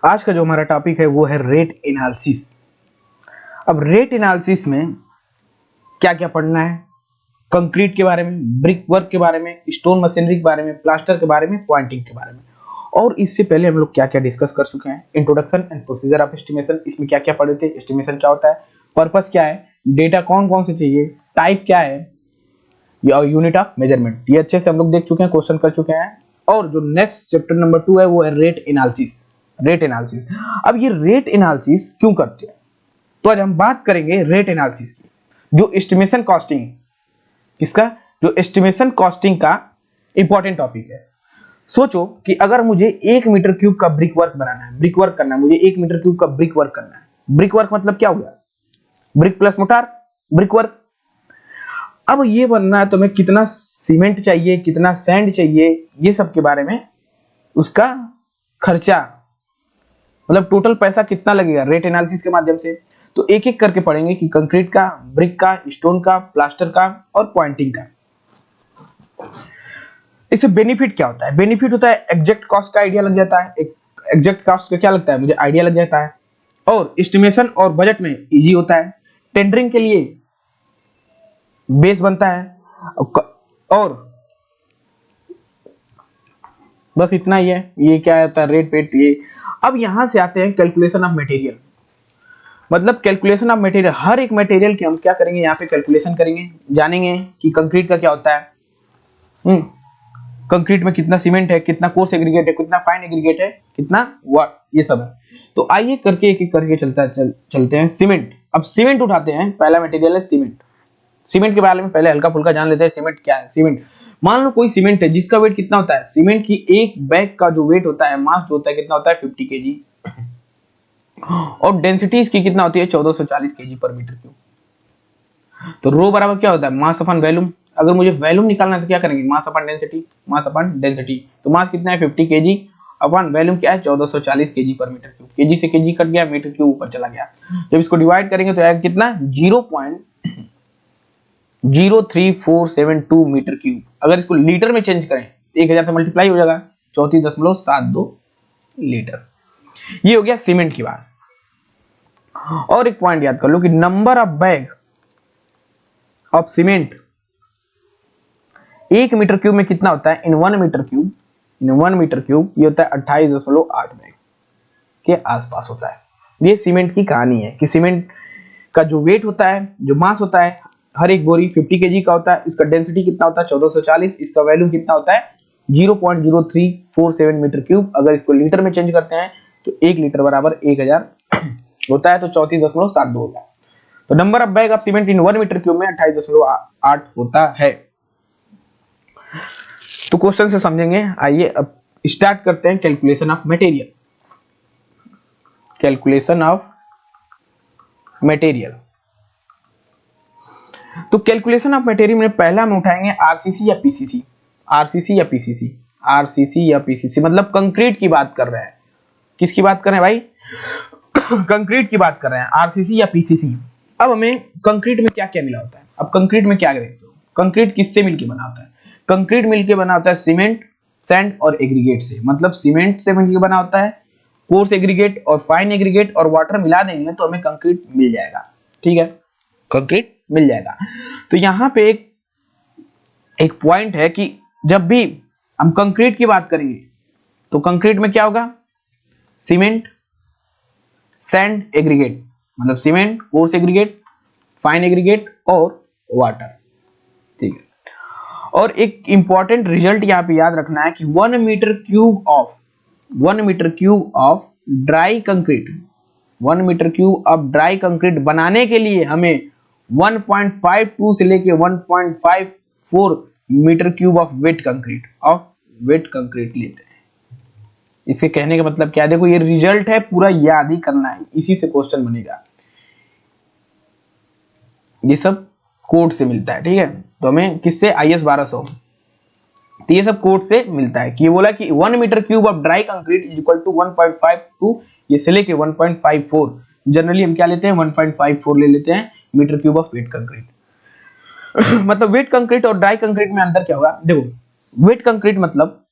आज का जो हमारा टॉपिक है वो है रेट एनालिसिस। अब रेट एनालिसिस में क्या क्या पढ़ना है, कंक्रीट के बारे में, ब्रिक वर्क के बारे में, स्टोन मशीनरी के बारे में, प्लास्टर के बारे में, पॉइंटिंग के बारे में। और इससे पहले हम लोग क्या क्या डिस्कस कर चुके हैं, introduction and procedure of estimation, इसमें क्या क्या पढ़े थे, एस्टिमेशन क्या होता है, पर्पस क्या है, डेटा कौन कौन से चाहिए, टाइप क्या है, या यूनिट ऑफ मेजरमेंट, ये अच्छे से हम लोग देख चुके हैं, क्वेश्चन कर चुके हैं। और जो नेक्स्ट चैप्टर नंबर 2 है वो है रेट एनालिसिस। रेट एनालिसिस, अब ये रेट एनालिसिस क्यों करते हैं, तो आज हम बात करेंगे रेट एनालिसिस की, जो एस्टिमेशन कॉस्टिंग, किसका, जो एस्टिमेशन कॉस्टिंग का इंपॉर्टेंट टॉपिक है। सोचो कि अगर मुझे 1 मीटर क्यूब का ब्रिक वर्क बनाना है, ब्रिक वर्क करना है, मुझे 1 मीटर क्यूब का ब्रिक वर्क करना है। ब्रिक वर्क मतलब क्या हो गया, brick plus mortar, brick work. अब ये बनना है तो हमें कितना सीमेंट चाहिए, कितना सैंड चाहिए, ये सब के बारे में, उसका खर्चा मतलब टोटल पैसा कितना लगेगा रेट एनालिसिस के माध्यम से। तो एक एक करके पढ़ेंगे कि कंक्रीट का, ब्रिक का, स्टोन का, प्लास्टर का और पॉइंटिंग का। इससे बेनिफिट क्या होता है, बेनिफिट होता है एग्जैक्ट कॉस्ट का आइडिया लग जाता है, एक एग्जैक्ट कॉस्ट का क्या लगता है, मुझे आइडिया लग जाता है, और एस्टिमेशन और बजट में इजी होता है, टेंडरिंग के लिए बेस बनता है, और बस इतना ही है। ये क्या होता है, रेट पेट ये। अब यहां से आते हैं कैलकुलेशन ऑफ मटेरियल, मतलब कैलकुलेशन ऑफ मटेरियल, हर एक मटेरियल की हम क्या करेंगे, यहाँ पे कैलकुलेशन करेंगे, जानेंगे कि कंक्रीट का क्या होता है, कंक्रीट में कितना सीमेंट है, कितना कोर्स एग्रीगेट है, कितना फाइन एग्रीगेट है, कितना वाट, ये सब है। तो आइए करके एक एक करके चलते हैं। सीमेंट, अब सीमेंट उठाते हैं, पहला मटेरियल है सीमेंट। सीमेंट के बारे में पहले हल्का फुल्का जान लेते हैं, सीमेंट क्या है। सीमेंट, मान लो कोई सीमेंट है जिसका वेट कितना होता है, सीमेंट की एक बैग का जो वेट होता है, मास जो होता है, कितना होता है 50 केजी, और डेंसिटी इसकी कितना होती है 1440 केजी पर मीटर क्यूब। तो रो बराबर क्या होता है, मास अपन वॉल्यूम। अगर मुझे वॉल्यूम निकालना है तो क्या करेंगे, मास अपन डेंसिटी, मास अपन डेंसिटी। तो मास कितना है 50 केजी, अपन वॉल्यूम क्या है 1440 केजी पर मीटर क्यूब। केजी से केजी कट गया, मीटर क्यूब ऊपर चला गया। जब इसको डिवाइड करेंगे तो आएगा कितना, 0.03472 मीटर क्यूब। अगर इसको लीटर में चेंज करें तो 1000 से मल्टीप्लाई हो जाएगा, 34.72 लीटर। ये हो गया सीमेंट की बात। और एक पॉइंट याद कर लो कि number of bag of cement 1 metre cube में कितना होता है, in 1 metre cube, in 1 metre cube ये होता है 28.8 बैग के आसपास होता है। ये सीमेंट की कहानी है कि सीमेंट का जो वेट होता है, जो मास होता है, हर एक बोरी 50 केजी का होता है। इसका डेंसिटी कितना होता है 1440, इसका वैल्यू कितना होता है 0.0347 मीटर क्यूब। अगर इसको लीटर में चेंज करते हैं तो 1 लीटर बराबर 1000 होता है, तो 34.72 होता है। तो number of bag of cement in 1 metre cube में 28.8 होता है। तो क्वेश्चन से समझेंगे। आइए अब स्टार्ट करते हैं calculation of material. Calculation of material, तो कैलकुलेशन ऑफ मटेरियल में पहला हम उठाएंगे आरसीसी या पीसीसी। आरसीसी या पीसीसी, आरसीसी या पीसीसी मतलब कंक्रीट की बात कर रहे हैं। किसकी बात कर रहे हैं भाई, कंक्रीट की बात कर रहे हैं, आरसीसी या पीसीसी। अब हमें कंक्रीट में क्या क्या मिला होता है, अब कंक्रीट में क्या देखते हो, कंक्रीट किससे मिलके बना होता है, कंक्रीट मिलके बना होता है सीमेंट, सैंड और एग्रीगेट से। मतलब सीमेंट से मिलके बना होता है, कोर्स एग्रीगेट और फाइन एग्रीगेट और वाटर मिला देंगे तो हमें कंक्रीट मिल जाएगा। ठीक है, कंक्रीट मिल जाएगा। तो यहाँ पे एक पॉइंट है कि जब भी हम कंक्रीट की बात करेंगे तो कंक्रीट में क्या होगा, सीमेंट, सैंड, एग्रीगेट, मतलब cement, coarse aggregate, fine aggregate और वाटर। ठीक है, और एक इंपॉर्टेंट रिजल्ट यहाँ पे याद रखना है कि 1 metre cube of dry concrete, 1 metre cube of dry concrete बनाने के लिए हमें 1.52 से लेके 1.54 metre cube of wet concrete लेते हैं। इसे कहने का मतलब क्या है, देखो ये रिजल्ट है, पूरा याद ही करना है, इसी से क्वेश्चन बनेगा। ये सब कोड से मिलता है। ठीक है, तो हमें किससे, IS 1200, तो ये सब कोड से मिलता है कि ये बोला कि 1 metre cube of dry concrete is equal to 1.52, ये से लेके 1.54। जनरली हम क्या लेते हैं, 1.54 ले लेते हैं metre cube of wet concrete. मतलब वेट कंक्रीट और ड्राई कंक्रीट में अंतर क्या होगा, देखो वेट कंक्रीट मतलब,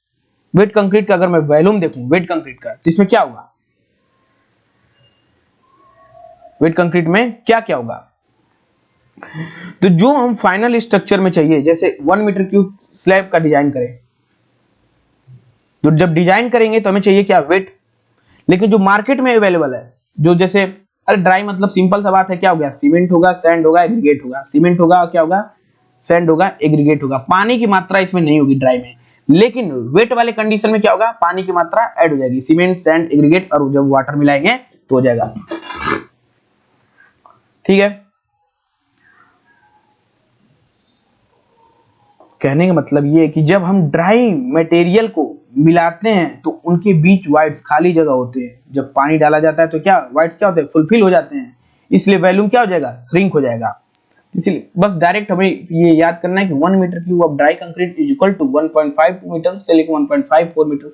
वेट कंक्रीट का अगर मैं वॉल्यूम देखूं वेट कंक्रीट का, तो इसमें क्या होगा, वेट कंक्रीट में क्या क्या होगा? तो जो हम फाइनल स्ट्रक्चर में चाहिए, जैसे 1 मीटर क्यूब स्लैब का डिजाइन करें, तो जब डिजाइन करेंगे तो हमें चाहिए क्या? वेट। लेकिन जो मार्केट में अवेलेबल है, जो जैसे, अरे ड्राई मतलब सिंपल सा बात है, क्या हो गया? सीमेंट होगा, सैंड होगा, एग्रीगेट होगा। सीमेंट होगा और क्या होगा? सैंड होगा, एग्रीगेट होगा। पानी की मात्रा इसमें नहीं होगी ड्राई में, लेकिन वेट वाले कंडीशन में क्या होगा? पानी की मात्रा ऐड हो जाएगी। सीमेंट, सैंड, एग्रीगेट और जब वाटर मिलाएंगे तो हो जाएगा। ठीक है, कहने का मतलब ये है कि जब हम ड्राई मटेरियल को मिलाते हैं तो उनके बीच वाइड्स खाली जगह होते हैं। जब पानी डाला जाता है तो क्या वाइड्स क्या होते हैं? फुलफिल हो जाते हैं, इसलिए वॉल्यूम क्या हो जाएगा? श्रिंक हो जाएगा। इसलिए बस डायरेक्ट हमें ये याद करना है कि 1 metre cube of dry concrete is equal to 1.5 metre से लेकर 1.54 metre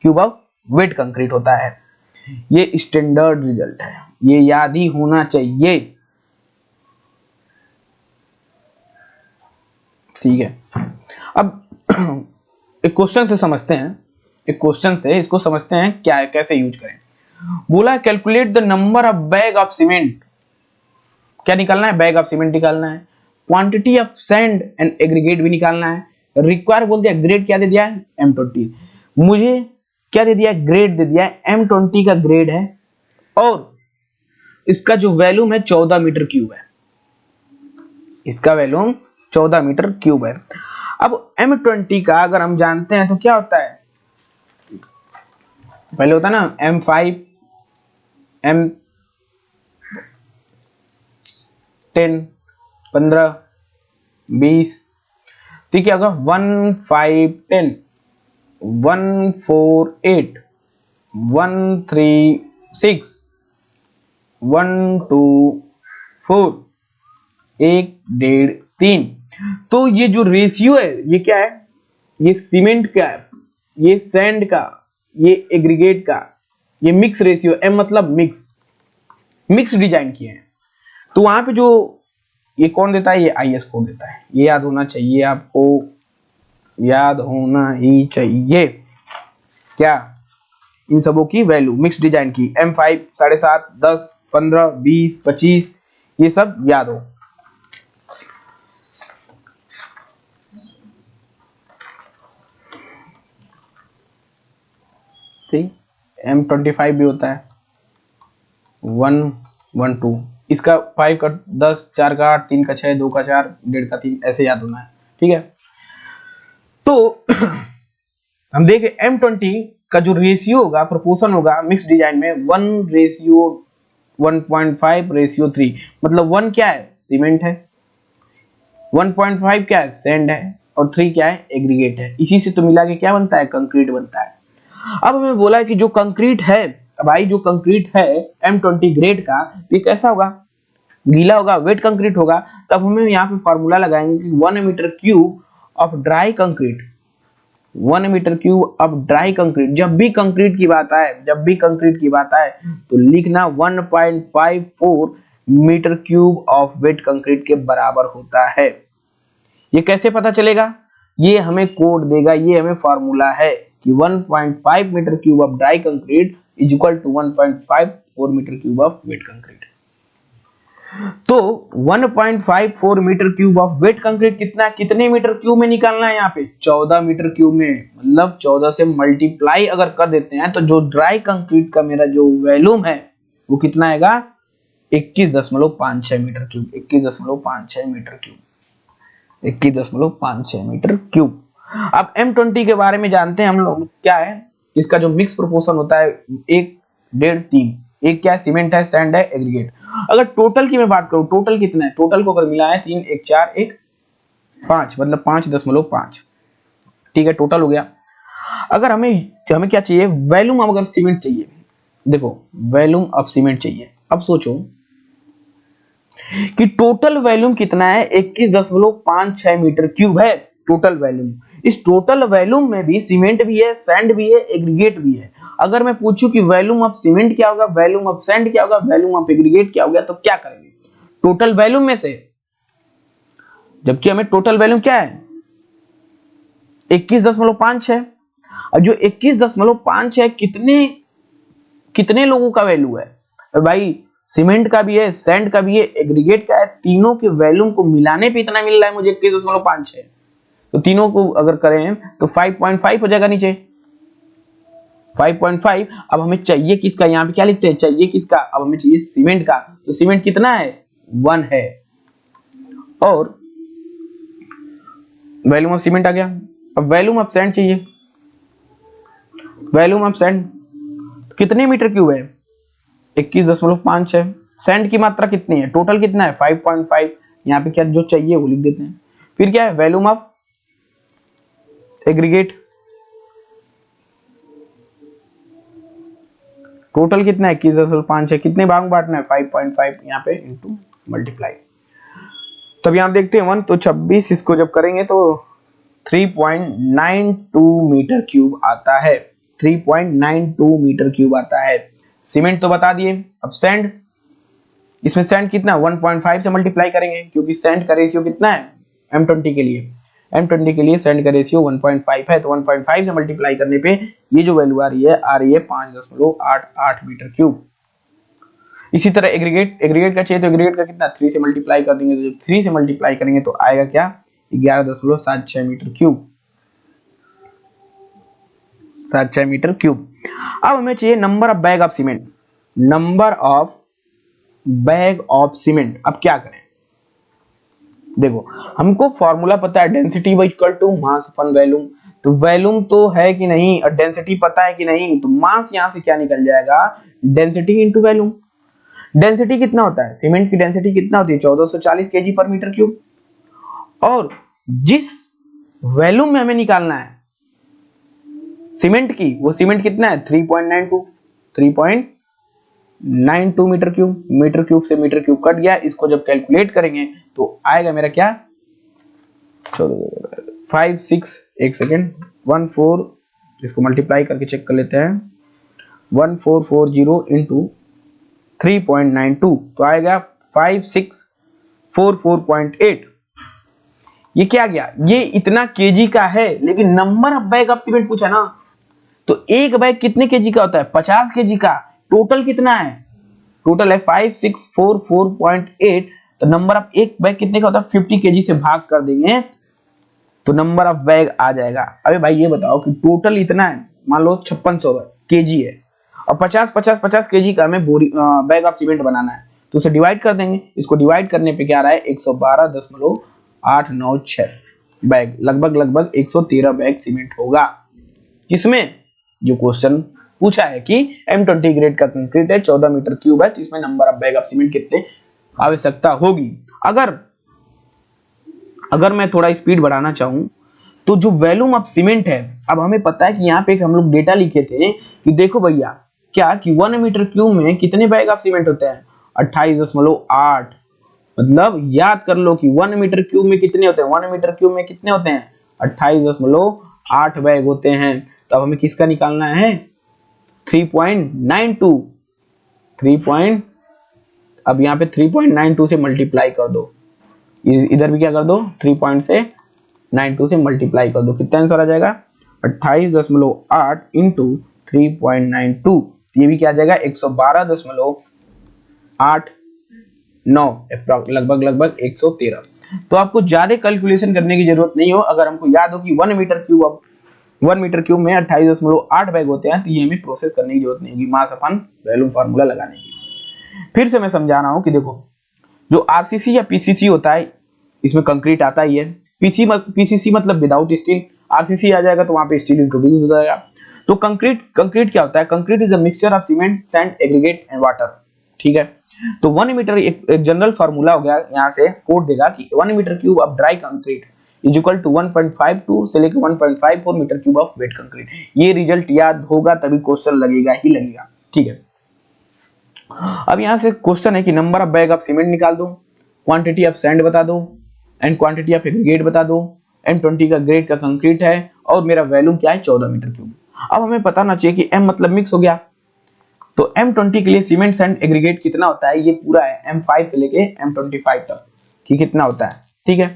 cube of wet concrete होता है। ये स्टैंडर्ड रिजल्ट है, ये याद ही होना चाहिए। ठीक है, अब एक क्वेश्चन से समझते हैं, एक क्वेश्चन से इसको समझते हैं क्या कैसे यूज करें। बोला calculate the number of bag of cement, क्या निकालना है? बैग ऑफ सीमेंट निकालना है। Quantity of sand and aggregate भी निकालना है। रिक्वायर बोल दिया, ग्रेड क्या दे दिया है? M20। मुझे क्या दे दिया है? ग्रेड दे दिया है, M20 का ग्रेड है और इसका जो वैल्यूम है 14 मीटर क्यूब है। इसका वैल्यूम 14 मीटर क्यूब है। अब M20 का अगर हम जानते हैं तो क्या होता है? पहले होता है ना M5, M10, 15, 20, तो क्या होगा? 1, 5, 10, 1, 4, 8, 1, 3, 6, 1, 2, 4, 1, 1.5, 3। तो ये जो रेशियो है ये क्या है? ये सीमेंट का है, ये सैंड का, ये एग्रीगेट का, ये मिक्स रेशियो। M मतलब मिक्स डिजाइन किए हैं। तो वहां पे जो ये कौन देता है? ये IS कोड देता है। ये याद होना चाहिए आपको, याद होना ही चाहिए। क्या? इन सबों की वैल्यू मिक्स डिजाइन की, M5 7.5, 10, 15, 20, 25, ये सब याद हो। M25 भी होता है, 1, 1, 2, इसका 5 का 10, 4 का 8, 3 का 6, 2 का 4, 1.5 का 3, ऐसे याद होना है। ठीक है, तो हम देखें M20 का जो रेशियो होगा, प्रोपोर्शन होगा मिक्स डिजाइन में 1:1.5:3। मतलब 1 क्या है? सीमेंट है, 1.5 क्या है? सैंड है और 3 क्या है? एग्रीगेट है। इसी से तो मिला के क्या बनता है? कंक्रीट बनता है। अब हमें बोला है कि जो कंक्रीट है, भाई जो कंक्रीट है M20 ग्रेड का, ये कैसा होगा? गीला होगा, वेट कंक्रीट होगा। तब हमें यहाँ पे फॉर्मूला लगाएंगे कि 1 metre cube of dry concrete, 1 metre cube of dry concrete. जब भी कंक्रीट की बात आए, तो लिखना 1.54 metre cube of wet concrete के बराबर होता है। ये कैसे पता चलेगा? ये हमें कोड देगा, ये हमें फॉर्मूला है कि 1.5 metre cube of dry concrete is equal to 1.54 metre cube of wet concrete. तो 1.54 metre cube of wet concrete कितने मीटर क्यूब में निकालना है? यहाँ पे 14 मीटर क्यूब में। मतलब 14 से मल्टीप्लाई अगर कर देते हैं तो जो ड्राई कंक्रीट का मेरा जो वैल्यूम है वो कितना आएगा? 21.56 metre cube. 21.56 metre cube, 21.56 metre cube. अब M20 के बारे में जानते हैं हम लोग, क्या है इसका जो मिक्स प्रोपोर्शन होता है? 1, 1.5, 3। एक क्या है? सीमेंट है, सैंड है, एग्रीगेट। अगर टोटल की मैं बात करूं, टोटल कितना है? टोटल को अगर मिला है 3, 1, 4, 1, 5, मतलब 5.5। ठीक है, टोटल हो गया। अगर हमें क्या चाहिए? वैल्यूम अगर सीमेंट चाहिए, देखो वैल्यूम ऑफ सीमेंट चाहिए। अब सोचो कि टोटल वैल्यूम कितना है? 21.56 मीटर क्यूब है टोटल वैल्यूम। इस टोटल वैल्यूम में भी सीमेंट भी है, सैंड भी है, एग्रीगेट भी है। अगर मैं पूछूं कि वैल्यूम ऑफ सीमेंट क्या होगा, वैल्यूम ऑफ सैंड क्या होगा, वैल्यूम ऑफ एग्रीगेट क्या होगा, तो क्या करेंगे? टोटल वैल्यूम में से, जबकि हमें टोटल वैल्यूम क्या है? 21.5 है। और जो 21.5 है कितने लोगों का वैल्यू है? भाई सीमेंट का भी है, सैंड का भी है, एग्रीगेट का है, तीनों के वॉल्यूम को मिलाने पे इतना मिल रहा है मुझे 21.56। तो तीनों को अगर करें तो 5.5 हो जाएगा नीचे 5.5। अब हमें चाहिए किसका, यहाँ पे क्या लिखते हैं, चाहिए किसका, अब हमें चाहिए सीमेंट का। तो सीमेंट कितना है, 1 है। और वॉल्यूम ऑफ सीमेंट आ गया। अब वॉल्यूम ऑफ सैंड चाहिए। वॉल्यूम ऑफ सैंड कितने मीटर क्यूब है, 21.5 है। सैंड की मात्रा कितनी है, टोटल कितना है 5.5। यहाँ पे क्या जो चाहिए वो लिख देते हैं। फिर क्या है, वॉल्यूम ऑफ एग्रीगेट, टोटल कितना है 21.5 है। कितने भाग में बांटना है 5.5, यहाँ पे इंटू मल्टीप्लाई। तब यहाँ देखते हैं 1 तो 26, इसको जब करेंगे तो 3.92 मीटर क्यूब आता है। 3.92 मीटर क्यूब आता है। सीमेंट तो बता दिए। अब सैंड, इसमें सैंड कितना 1.5 से मल्टीप्लाई करेंगे क्योंकि सैंड का रेशियो कितना है M20 के लिए, M20 के लिए सैंड का रेशियो 1.5 है। तो 1.5 से मल्टीप्लाई करने पे ये जो वैल्यू आ रही है 5.88 मीटर क्यूब। इसी तरह एग्रीगेट का चाहिए तो एग्रीगेट का कितना 3 से मल्टीप्लाई कर देंगे। तो जब 3 से मल्टीप्लाई करेंगे तो आएगा क्या 11.76 मीटर क्यूब, 76 मीटर क्यूब। अब हमें चाहिए number of bag of cement, number of bag of cement. अब क्या करें, देखो हमको फॉर्मूला पता है density equal to mass upon volume. तो वॉल्यूम तो है कि नहीं और डेंसिटी पता है कि नहीं, तो मास यहां से क्या निकल जाएगा, डेंसिटी इंटू वॉल्यूम। डेंसिटी कितना होता है, सीमेंट की डेंसिटी कितना होती है 1440 केजी पर मीटर क्यूब। और जिस वॉल्यूम में हमें निकालना है सीमेंट की, वो सीमेंट कितना है 3.92 मीटर क्यूब से मीटर क्यूब कट गया। इसको जब कैलकुलेट करेंगे तो आएगा मेरा क्या 5 6 एक सेकेंड 14, इसको मल्टीप्लाई करके चेक कर लेते हैं 1440 इंटू 3.92 तो आएगा 5644.8। ये क्या गया, ये इतना केजी का है, लेकिन number of bag of cement पूछा ना, तो एक बैग कितने केजी का होता है 50 केजी का। टोटल कितना है, टोटल है 5644.8। तो नंबर ऑफ एक बैग कितने का होता है 50 केजी से भाग कर देंगे तो नंबर ऑफ बैग आ जाएगा। अबे भाई ये बताओ कि टोटल इतना है, मान लो 5600 केजी है और 50 केजी का हमें बैग ऑफ सीमेंट बनाना है, तो उसे डिवाइड कर देंगे। इसको डिवाइड करने पे क्या आ रहा है 112.896 बैग, लगभग 113 बैग सीमेंट होगा। किसमें, जो क्वेश्चन पूछा है कि M20 ग्रेड का कंक्रीट है 14 मीटर क्यूब है, तो इसमें number of bag of cement कितने आवश्यकता होगी। अगर मैं थोड़ा स्पीड बढ़ाना चाहूं तो जो वॉल्यूम ऑफ सीमेंट है, अब हमें पता है कि यहाँ पे हम लोग डेटा लिखे थे कि देखो भैया क्या कि 1 मीटर क्यूब में कितने बैग ऑफ सीमेंट होते हैं 28.8। मतलब याद कर लो कि 1 मीटर क्यूब में कितने होते हैं, 1 मीटर क्यूब में कितने होते हैं 28.8 बैग होते हैं। तो अब हमें किसका निकालना है 3.92 अब यहाँ पे 3.92 से मल्टीप्लाई कर दो, इधर भी क्या कर दो 3.92 से मल्टीप्लाई कर दो, कितना आंसर आ जाएगा 28.8 इंटू 3.92, ये भी क्या आ जाएगा 112.89 लगभग 113। तो आपको ज्यादा कैलकुलेशन करने की जरूरत नहीं हो। अगर हमको याद हो कि 1 मीटर क्यूब में 28.8 बैग होते हैं, तो ये हमें प्रोसेस करने की जरूरत नहीं होगी मास अपन वॉल्यूम फार्मूला लगाने की। फिर से मैं समझा रहा हूं कि देखो जो आरसीसी या पीसीसी होता है, इसमें कंक्रीट आता ही है। पीसीसी मतलब विदाउट स्टील, आरसीसी आ जाएगा तो वहां पे स्टील इंट्रोड्यूस हो जाएगा। तो कंक्रीट क्या होता है, concrete is a mixture of cement, sand, aggregate and water. ठीक है, तो 1 मीटर एक जनरल फार्मूला हो गया, यहाँ से कोड देगा कि 1 metre cube of dry concrete is equal to 1.52 से लेकर 1.54 metre cube of wet concrete. ये रिजल्ट याद होगा तभी क्वेश्चन लगेगा ही लगेगा। ठीक है, अब यहां से क्वेश्चन है कि number of bag of cement निकाल दो, क्वांटिटी ऑफ सैंड बता दो एंड क्वांटिटी ऑफ एग्रीगेट बता दो, M20 का ग्रेड का कंक्रीट है और मेरा वॉल्यूम क्या है 14 मीटर क्यूब। अब हमें पता ना चाहिए कि M मतलब मिक्स हो गया, तो M20 के लिए सीमेंट सैंड एग्रीगेट कितना होता है, ये पूरा है M5 से लेके M25 तक कि कितना होता है। ठीक है,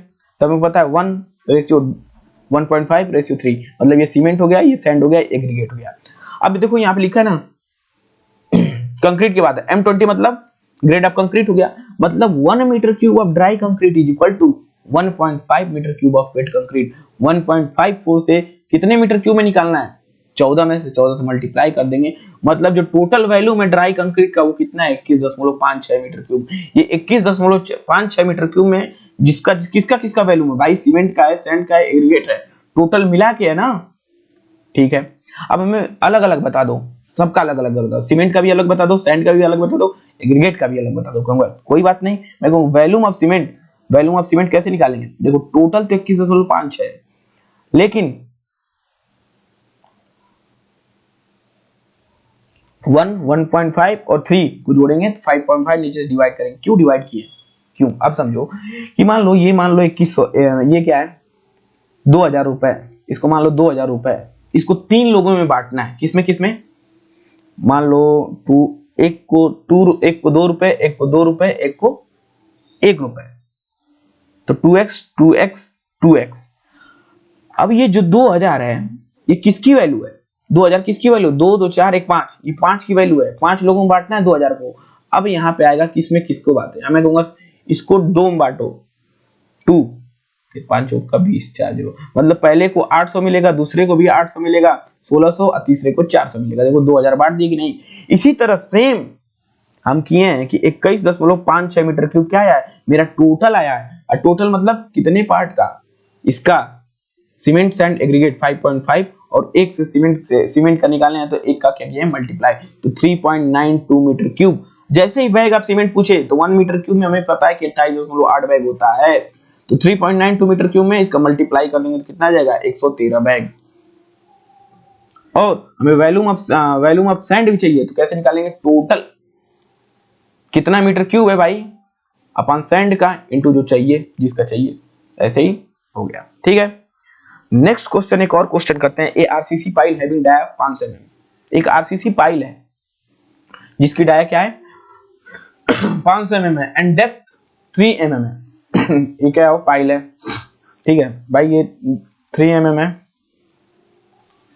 तो हमें पता है 1:1.5:3, मतलब ये सीमेंट हो गया, ये सैंड हो गया, एग्रीगेट हो गया। अब देखो यहाँ पे लिखा है ना कंक्रीट के बाद M20 मतलब ग्रेड ऑफ कंक्रीट हो गया। मतलब 1 metre cube of dry concrete is equal to 1.5 metre cube of wet concrete. 1.54 से कितने मीटर क्यूब में निकालना है, 14 में से 14 से मल्टीप्लाई कर देंगे। मतलब जो टोटल वैल्यू में ड्राई कंक्रीट का वो कितना है, 21.56 मीटर क्यूब। ये 21.56 मीटर क्यूब में जिसका किसका किसका वैल्यू है भाई, सीमेंट का है, सैंड का है, एग्रीगेट है, टोटल मिला के है ना। ठीक है, अब हमें अलग अलग बता दो, सबका अलग अलग बता दो, सीमेंट का भी अलग बता दो, सैंड का भी अलग बता दो, एग्रीगेट का भी अलग बता दो। कहूंगा कोई बात नहीं, मैं कहूँ वैल्यूम ऑफ सीमेंट कैसे निकालेंगे। देखो टोटल तो 21.5 है, लेकिन 1.5 और 3 को जोड़ेंगे तो 5.5 नीचे से डिवाइड करेंगे। क्यों डिवाइड किए, क्यों, अब समझो कि मान लो 2100, ये क्या है 2000 रुपए, इसको मान लो 2000 रुपए, इसको 3 लोगों में बांटना है। किसमें किसमें, मान लो एक को 2 रुपए, एक को 2 रुपए, एक को 1 रुपए, तो 2x 2x 2x। अब ये जो 2000 है ये किसकी वैल्यू है, 2000 किसकी वैल्यू, 2 2 4 1 5, ये 5 की वैल्यू है। 5 लोगों में बांटना है 2000 को। अब यहाँ पे आएगा किसमें किसको बांटे, मैं कहूंगा इसको 2 में बांटो, 2 5 का 20 4 0, मतलब पहले को 800 मिलेगा, दूसरे को भी 800 मिलेगा, 1600 और तीसरे को 400 मिलेगा। देखो 2000 बांट दी कि नहीं। इसी तरह सेम हम किए हैं कि 21.56 मीटर क्यूब क्या आया है, मेरा टोटल आया है। और टोटल मतलब कितने पार्ट का, इसका सीमेंट सैंड एग्रीगेट 5.5 और एक से सीमेंट का निकालना है तो एक का क्या किया है मल्टीप्लाई, तो 3.92 मीटर क्यूब। जैसे ही बैग आप सीमेंट पूछे तो 1 मीटर क्यूब में हमें पता है कि 28.8 बैग होता है, तो 3.92 मीटर क्यूब में इसका मल्टीप्लाई कर देंगे तो कितना आ जाएगा 113 बैग। और हमें वैल्यूम ऑफ सैंड भी चाहिए, तो कैसे निकालेंगे, टोटल कितना मीटर क्यूब है भाई अपन सैंड का इंटू जो चाहिए जिसका चाहिए, ऐसे ही हो गया। ठीक है, नेक्स्ट क्वेश्चन, एक और क्वेश्चन करते हैं। A RCC pile having dia 500 mm, एक आरसीसी पाइल है जिसकी डाया क्या है 500 mm है एंड डेप्थ 3 mm है। ये क्या है, पाइल है, ठीक है भाई, ये 3 mm है,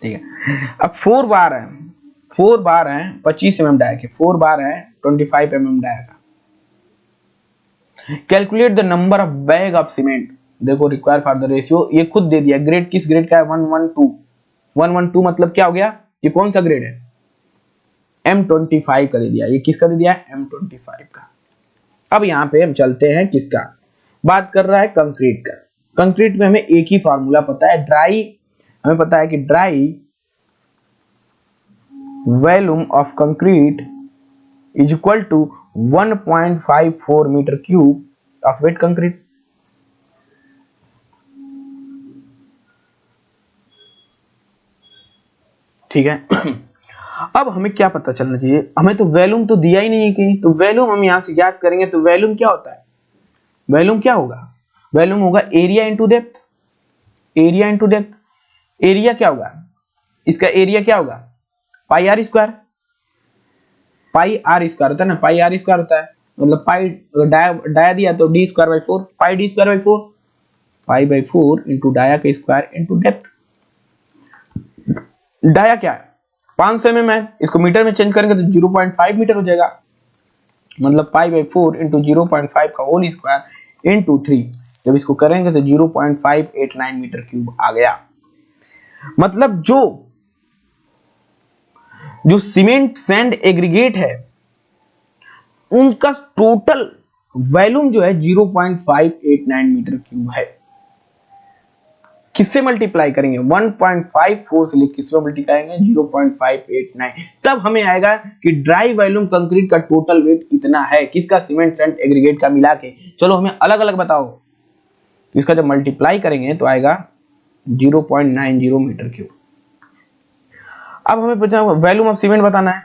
ठीक है। अब 4 बार है, 4 बार है 25 mm डाया के, 4 बार है 25 mm डाया का। Calculate the number of bag of cement, देखो रिक्वायर फॉर द रेशियो, ये खुद दे दिया। ग्रेड किस ग्रेड का है, 112, 112 मतलब क्या हो गया, ये कौन सा ग्रेड है, M25 का दे दिया। ये किसका दे दिया है, M25 का। अब यहाँ पे हम चलते हैं किसका, बात कर रहा है कंक्रीट का। कंक्रीट में हमें एक ही फार्मूला पता है, ड्राई, हमें पता है कि dry volume of concrete is equal to 1.54 metre cube of wet concrete. ठीक है। अब हमें क्या पता चलना चाहिए, हमें तो वैल्यूम तो दिया ही नहीं है कहीं, तो वैल्यूम हम यहां से याद करेंगे। तो वैल्यूम क्या होता है, वैल्यूम क्या होगा, वैल्यूम होगा area into depth, area into depth. Area क्या होगा, इसका एरिया क्या होगा pi R square, pi R square होता है ना, पाई आर स्क्वायर होता है, मतलब पाई डाया दिया तो D square by 4, pi D square by 4, pi by 4 into dia का स्क्वायर इंटू डेप्थ। डाया क्या है 500 mm है, इसको मीटर में चेंज करेंगे तो 0.5 मीटर हो जाएगा, मतलब पाई बाई 4 इंटू 0.5 का होल स्क्वायर इंटू 3, जब इसको करेंगे तो 0.589 मीटर क्यूब आ गया। मतलब जो सीमेंट सैंड एग्रीगेट है उनका टोटल वॉल्यूम जो है 0.589 मीटर क्यूब है। किससे मल्टीप्लाई करेंगे, 1.54 से लेकर किससे मल्टीप्लाई करेंगे 0.589, तब हमें आएगा कि ड्राई वॉल्यूम कंक्रीट का टोटल वेट इतना है, किसका, सीमेंट सैंड एग्रीगेट का मिला के। चलो हमें अलग अलग बताओ, इसका जब मल्टीप्लाई करेंगे तो आएगा 0.90 मीटर क्यूब। अब हमें पूछा वॉल्यूम ऑफ सीमेंट बताना है,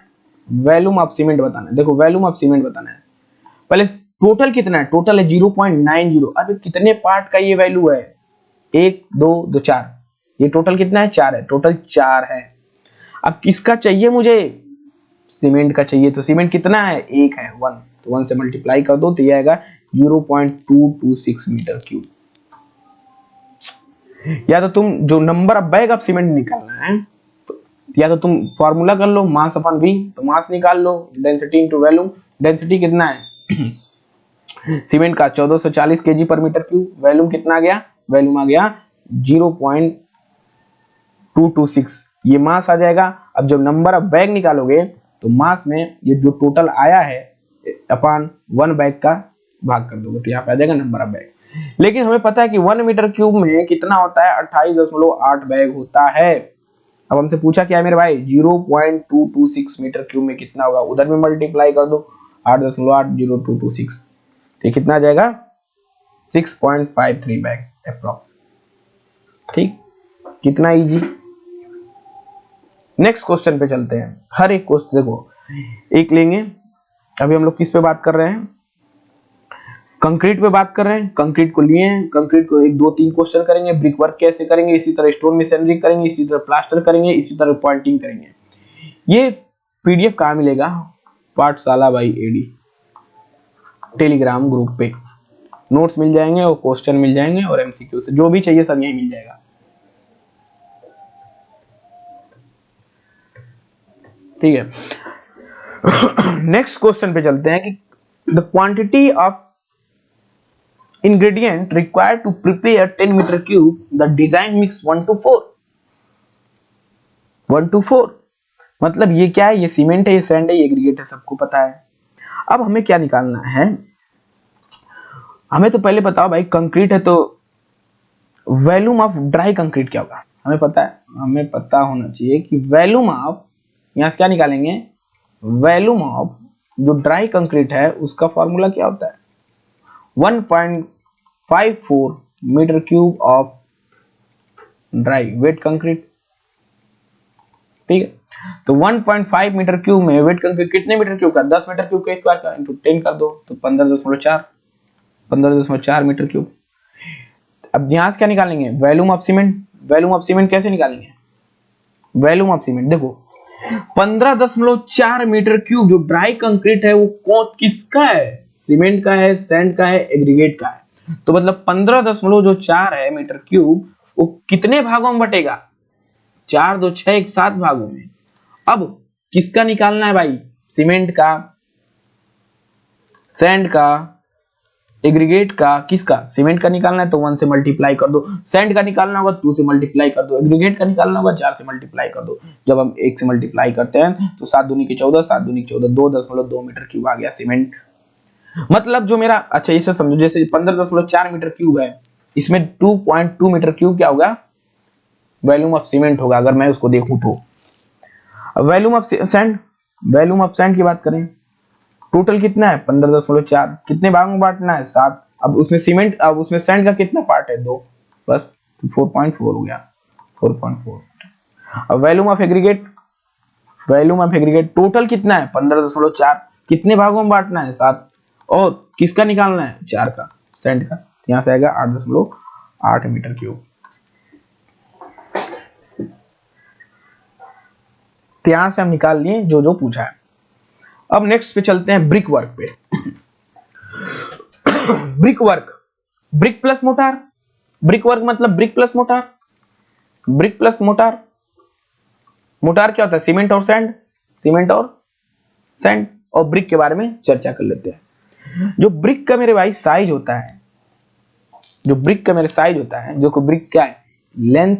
वॉल्यूम ऑफ सीमेंट बताना है। देखो वॉल्यूम ऑफ सीमेंट बताना है, पहले टोटल कितना है, टोटल है 0.90। अब कितने पार्ट का ये वैल्यू है, 1 2 2 4, ये टोटल कितना है 4 है, टोटल 4 है। अब किसका चाहिए मुझे, सीमेंट का चाहिए, तो सीमेंट कितना है 1 है 1, तो 1 से मल्टीप्लाई कर दो तो ये आएगा 0.226 मीटर क्यूब। या तो तुम जो number of bag of cement निकालना है, या तो तुम फॉर्मूला कर लो मास अपन वी, तो मास निकाल लो, डेंसिटी इनटू वॉल्यूम, डेंसिटी कितना है सीमेंट का 1440 केजी पर मीटर क्यूब। वॉल्यूम कितना आ गया, वॉल्यूम आ गया 0.226, ये मास आ जाएगा। अब जब नंबर ऑफ बैग निकालोगे तो मास में ये जो टोटल आया है अपॉन 1 बैग का भाग कर दोगे तो यहाँ पे आ जाएगा नंबर ऑफ बैग। लेकिन हमें पता है कि 1 मीटर क्यूब में कितना होता है, 28.8 बैग होता है। अब हमसे पूछा क्या है मेरे भाई, 0.226 मीटर क्यूब में कितना होगा, उधर में मल्टीप्लाई कर दो 8.80226, तो कितना आ जाएगा 6.53 बैग अप्रॉक्स। ठीक, कितना इजी। नेक्स्ट क्वेश्चन पे चलते हैं। हर एक क्वेश्चन देखो एक लेंगे। अभी हम लोग किस पे बात कर रहे हैं, कंक्रीट पे बात कर रहे हैं। कंक्रीट को लिए हैं, कंक्रीट को 1 2 3 क्वेश्चन करेंगे। ब्रिक वर्क कैसे करेंगे, इसी तरह स्टोन मशीनरी करेंगे, इसी तरह प्लास्टर करेंगे, इसी तरह पॉइंटिंग करेंगे। ये पीडीएफ कहाँ मिलेगा, पाठशाला बाई एडी टेलीग्राम ग्रुप पे नोट्स मिल जाएंगे और क्वेश्चन मिल जाएंगे और एमसीक्यू से जो भी चाहिए सब यहीं मिल जाएगा। ठीक है, नेक्स्ट क्वेश्चन पे चलते हैं कि the quantity of ingredient required to prepare 10 meter cube the design mix 1:4 1:4 मतलब ये क्या है, ये सीमेंट है, ये सैंड है, ये एग्रीगेट है, सबको पता है। अब हमें क्या निकालना है, हमें तो पहले बताओ भाई कंक्रीट है तो वॉल्यूम ऑफ ड्राई कंक्रीट क्या होगा, हमें पता है, हमें पता होना चाहिए कि वॉल्यूम ऑफ, यहां से क्या निकालेंगे, वॉल्यूम ऑफ जो ड्राई कंक्रीट है उसका फॉर्मूला क्या होता है 1.54 metre cube of dry wet concrete. ठीक है, तो 1.5 मीटर क्यूब में वेट कंक्रीट कितने मीटर क्यूब का, 10 मीटर क्यूब का स्क्वायर का इंटू 10 कर दो तो 15.4 मीटर क्यूब। अब यहां से क्या निकालेंगे, volume of cement. Volume of cement कैसे निकालेंगे, वॉल्यूम ऑफ सीमेंट देखो 15.4 मीटर क्यूब जो ड्राई कंक्रीट है वो किसका है, सीमेंट का है, सैंड का है, एग्रीगेट का है। तो मतलब 15.4 है मीटर क्यूब, वो कितने भागों में बटेगा, 4 2 6 1 7 भागों में। अब किसका निकालना है भाई, सीमेंट का, सैंड का, एग्रीगेट का, किसका, सीमेंट का निकालना है तो 1 से मल्टीप्लाई कर दो, सैंड का निकालना होगा 2 से मल्टीप्लाई कर दो, एग्रीगेट का निकालना होगा 4 से मल्टीप्लाई कर दो। जब हम 1 से मल्टीप्लाई करते हैं तो 7 दूनी की 14, 7 दूनी की 14, 2.2 मीटर क्यूब आ गया सीमेंट। मतलब जो मेरा, अच्छा ये सब समझो, जैसे 15.4 मीटर क्यूब है, इसमें 2.2 मीटर क्यूब क्या होगा, वॉल्यूम ऑफ सीमेंट होगा अगर मैं उसको देखूं तो। Volume of sand, volume of sand की बात करें, टोटल कितना है 15.4, कितने भागों में बांटना है 7। अब उसमें सीमेंट, अब उसमें सैंड का कितना पार्ट है 2, बस 4.4 हो गया 4.4। अब volume of aggregate, volume of aggregate total कितना है 15.4, कितने भागों में बांटना है 7, और किसका निकालना है 4 का, सैंड का, यहां से आएगा 8.8 मीटर क्यूब। यहां से हम निकाल लिए जो जो पूछा है। अब नेक्स्ट पे चलते हैं ब्रिक वर्क पे। Brick work, brick plus mortar, brick work मतलब brick plus mortar, brick plus mortar. Mortar क्या होता है, सीमेंट और सैंड, सीमेंट और सैंड। और ब्रिक के बारे में चर्चा कर लेते हैं। जो ब्रिक का मेरे भाई साइज होता है, जो ब्रिक का मेरे साइज होता है, जो को ब्रिक क्या है, लेंथ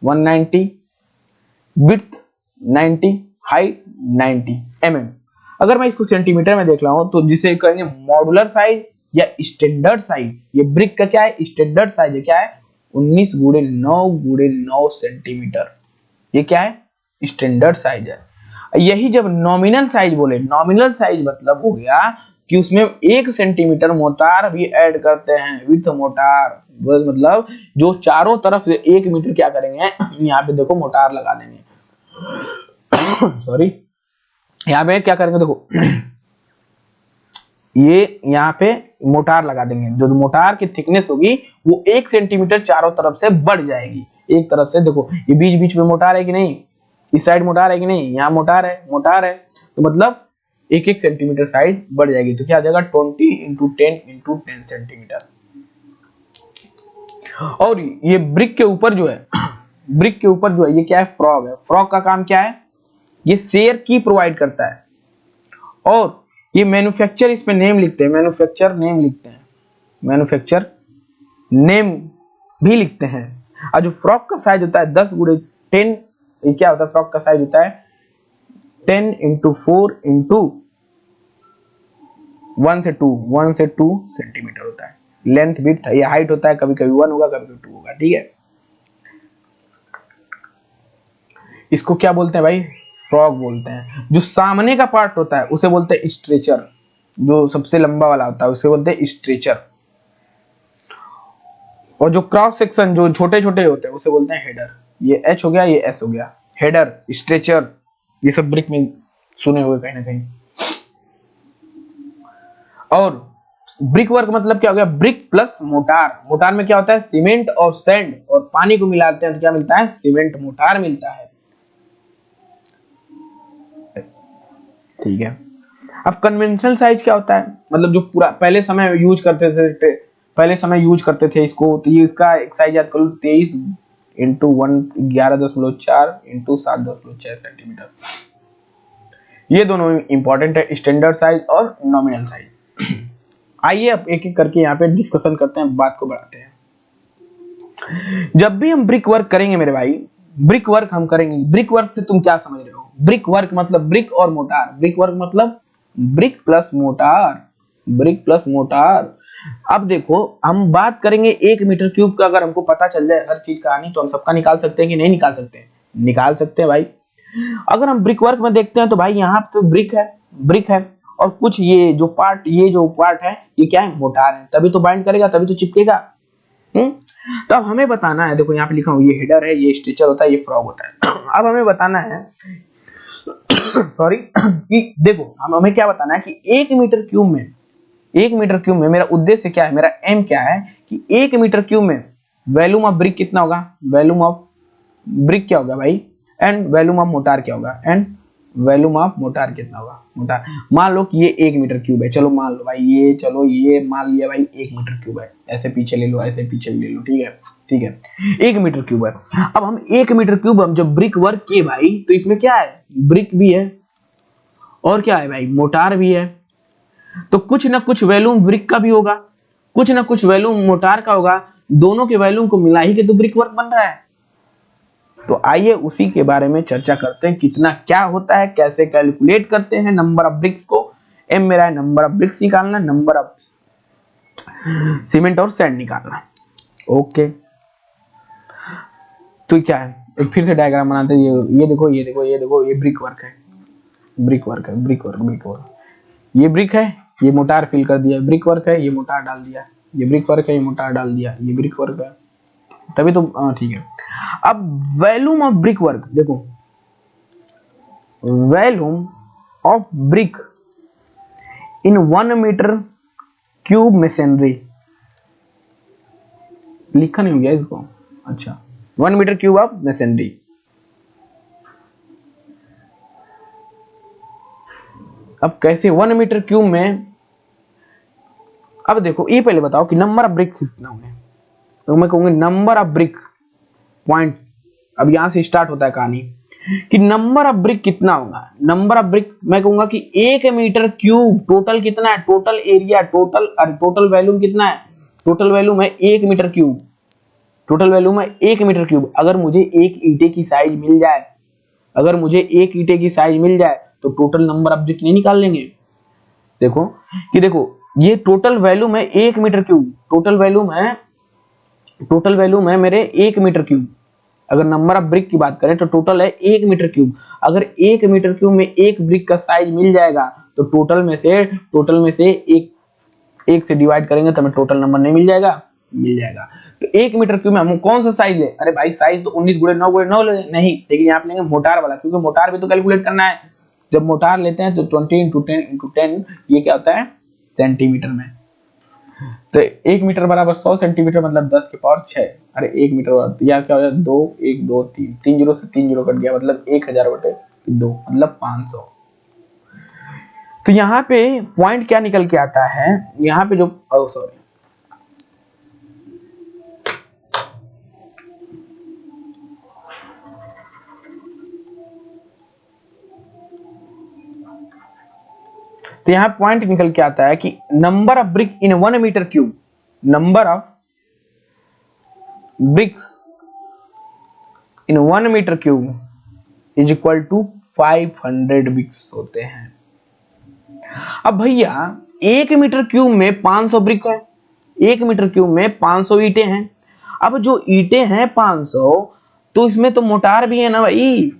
190, विड्थ 90, हाइट 90 mm। अगर मैं इसको सेंटीमीटर में देख रहा हूं तो जिसे कहेंगे मॉड्यूलर साइज या स्टैंडर्ड साइज। ये ब्रिक का क्या है, स्टैंडर्ड साइज है, क्या है 19x9x9 सेंटीमीटर, ये क्या है स्टैंडर्ड साइज है। यही जब नॉमिनल साइज बोले, नॉमिनल साइज मतलब हो गया कि उसमें 1 सेंटीमीटर मोटार भी ऐड करते हैं, विथ मोटार, मतलब जो चारों तरफ से 1 मीटर क्या करेंगे, यहाँ पे देखो मोटार लगा देंगे। सॉरी, यहाँ पे क्या करेंगे, देखो ये यहाँ पे मोटार लगा देंगे। जो मोटार की थिकनेस होगी वो 1 सेंटीमीटर चारों तरफ से बढ़ जाएगी। एक तरफ से देखो ये बीच बीच में मोटार है कि नहीं, इस साइड मोटार है कि नहीं, यहाँ मोटार है, मोटार है, तो मतलब 1 सेंटीमीटर साइड बढ़ जाएगी। तो क्या आ जाएगा 20 × 10 × 10 सेंटीमीटर। और ये ब्रिक के ऊपर जो है, ब्रिक के ऊपर जो है ये क्या है, फ्रॉग है। फ्रॉग का काम क्या है, ये शेयर की प्रोवाइड करता है। और ये मैन्युफैक्चर, इस पे नेम लिखते हैं, मैन्युफैक्चर नेम लिखते हैं, मैन्युफैक्चर नेम भी लिखते हैं। और जो फ्रॉक का साइज होता है 10x10, ये क्या होता है, फ्रॉक का साइज होता है 10x4x1 से 2 सेंटीमीटर होता है। लेंथ विड्थ ये हाइट होता है, कभी कभी 1 होगा, कभी कभी 2 होगा, ठीक है। इसको क्या बोलते हैं भाई, फ्रॉक बोलते हैं। जो सामने का पार्ट होता है उसे बोलते हैं स्ट्रेचर, जो सबसे लंबा वाला होता है उसे बोलते हैं स्ट्रेचर। और जो क्रॉस सेक्शन जो छोटे छोटे होते हैं उसे बोलते हैं हेडर। ये एच हो गया, ये एस हो गया, हेडर, स्ट्रेचर, ये सब ब्रिक में सुने हुए कहीं ना कहीं। और ब्रिक वर्क मतलब क्या हो गया, ब्रिक प्लस मोटार। मोटार में क्या होता है, सीमेंट और सैंड और पानी को मिलाते हैं तो क्या मिलता है, सीमेंट मोटार मिलता है, ठीक है। अब कन्वेंशनल साइज क्या होता है, मतलब जो पूरा पहले समय यूज करते थे, पहले समय यूज करते थे इसको, तो ये इसका एक साइज याद करो, 23 इंटू 11.4 इंटू 7.6 सेंटीमीटर। ये दोनों इंपॉर्टेंट है, स्टैंडर्ड साइज और नॉमिनल साइज। आइए अब एक एक करके यहाँ पे डिस्कशन करते हैं, बात को बढ़ाते हैं। जब भी हम ब्रिक वर्क करेंगे मेरे भाई, ब्रिक वर्क हम करेंगे, ब्रिक वर्क से तुम क्या समझ रहे हो, ब्रिक वर्क मतलब ब्रिक और मोटार, ब्रिक वर्क मतलब brick plus mortar, brick plus motor. अब देखो हम बात करेंगे 1 मीटर क्यूब का, अगर हमको पता चल जाए हर चीज कहानी तो हम सबका निकाल सकते हैं कि नहीं निकाल सकते, निकाल सकते हैं भाई। अगर हम ब्रिक वर्क में देखते हैं तो भाई यहाँ तो ब्रिक है, ब्रिक है, और कुछ ये जो पार्ट है ये क्या है, मोटार है, तभी तो बाइंड करेगा, तभी तो चिपकेगा। तो अब हमें बताना है, देखो यहाँ पे लिखा हूं, ये हेडर है, ये स्ट्रेचर होता है, ये फ्रॉग होता है। अब हमें बताना है सॉरी कि देखो हमें क्या बताना है कि 1 मीटर क्यूब में, 1 मीटर क्यूब में मेरा उद्देश्य क्या है, मेरा एम क्या है कि 1 मीटर क्यूब में वॉल्यूम ऑफ ब्रिक कितना होगा, वॉल्यूम ऑफ ब्रिक क्या होगा भाई, एंड वॉल्यूम ऑफ मोटार क्या होगा, एंड वॉल्यूम ऑफ मोटार कितना होगा, मोटार। मान लो कि ये 1 मीटर क्यूब है, चलो मान लो भाई ये, चलो ये मान लिया भाई 1 मीटर क्यूब है, ऐसे पीछे ले लो, ऐसे पीछे ले लो, ठीक है, ठीक है, 1 मीटर क्यूब है। अब हम 1 मीटर क्यूब हम जब ब्रिक वर्क किए भाई, तो इसमें क्या है, ब्रिक भी है और क्या है भाई, मोटार भी है। तो कुछ ना कुछ वॉल्यूम ब्रिक का भी होगा, कुछ ना कुछ वॉल्यूम मोटार का होगा, दोनों के वॉल्यूम को मिला ही के तो ब्रिक वर्क बन रहा है। तो आइए उसी के बारे में चर्चा करते हैं, कितना क्या होता है, कैसे कैलकुलेट करते हैं नंबर ऑफ ब्रिक्स को। एम मेरा है नंबर ऑफ ब्रिक्स निकालना, नंबर ऑफ सीमेंट और सैंड निकालना, ओके। तो क्या है, एक फिर से डायग्राम बनाते हैं, ये देखो, ये देखो, ये देखो, ये ब्रिक वर्क है, ब्रिक वर्क है, ब्रिक वर्क, ब्रिक वर्क, ये ब्रिक है, ये मोटार फिल कर दिया, ब्रिक वर्क है, ये मोटार डाल दिया, ये ब्रिक वर्क है, ये मोटार डाल दिया, ये ब्रिक वर्क है, तभी तो ठीक है। अब वॉल्यूम ऑफ ब्रिक वर्क देखो, volume of brick in 1 metre cube masonry, लिखा नहीं हो गया इसको, अच्छा, 1 मीटर क्यूब ऑफ मशीनरी। अब कैसे 1 मीटर क्यूब में, अब देखो ये पहले बताओ कि नंबर ऑफ ब्रिक्स कितना होंगे, तो मैं कहूंगी नंबर ऑफ ब्रिक पॉइंट। अब यहां से स्टार्ट होता है कहानी कि नंबर ऑफ ब्रिक कितना होगा, नंबर ऑफ ब्रिक मैं कहूंगा कि 1 मीटर क्यूब टोटल कितना है, टोटल एरिया, टोटल वॉल्यूम कितना है, टोटल वॉल्यूम है 1 मीटर क्यूब, टोटल वॉल्यूम है 1 मीटर क्यूब। अगर मुझे एक ईंटे की साइज मिल जाए, अगर मुझे एक ईंटे की साइज मिल जाए तो टोटल नंबर ऑफ ब्रिक नहीं निकाल लेंगे। देखो कि देखो ये टोटल वॉल्यूम है 1 मीटर क्यूब, टोटल वॉल्यूम है मेरे 1 मीटर क्यूब। अगर नंबर ऑफ ब्रिक की बात करें तो टोटल है 1 मीटर क्यूब। अगर 1 मीटर क्यूब में एक ब्रिक का साइज मिल जाएगा तो टोटल में से एक से डिवाइड करेंगे तो हमें टोटल नंबर नहीं मिल जाएगा, मिल जाएगा। तो 1 मीटर क्यूब में हम कौन सा साइज ले, अरे भाई साइज तो 19 × 9 × 9 नहीं, लेकिन यहाँ पे लेंगे मोटार वाला, क्योंकि मोटार भी तो कैलकुलेट करना है। जब मोटार लेते हैं तो 20 × 10 × 10 ये क्या होता है, सेंटीमीटर में। तो 1 मीटर बराबर 100 सेंटीमीटर मतलब 10⁶। अरे 1 मीटर तो यह क्या हो जाए, 2 1 2 3, 3 जीरो से 3 जीरो कट गया, मतलब 1000/2 मतलब 500। तो यहाँ पे पॉइंट क्या निकल के आता है, यहाँ पे जो सॉरी, तो यहाँ पॉइंट निकल के आता है कि number of brick in 1 metre cube, number of bricks in 1 metre cube is equal to 500 bricks होते हैं। अब भैया 1 मीटर क्यूब में 500 ब्रिक है, 1 मीटर क्यूब में 500 ईंटें हैं। अब जो ईंटें हैं 500, तो इसमें तो मोटार भी है ना भाई।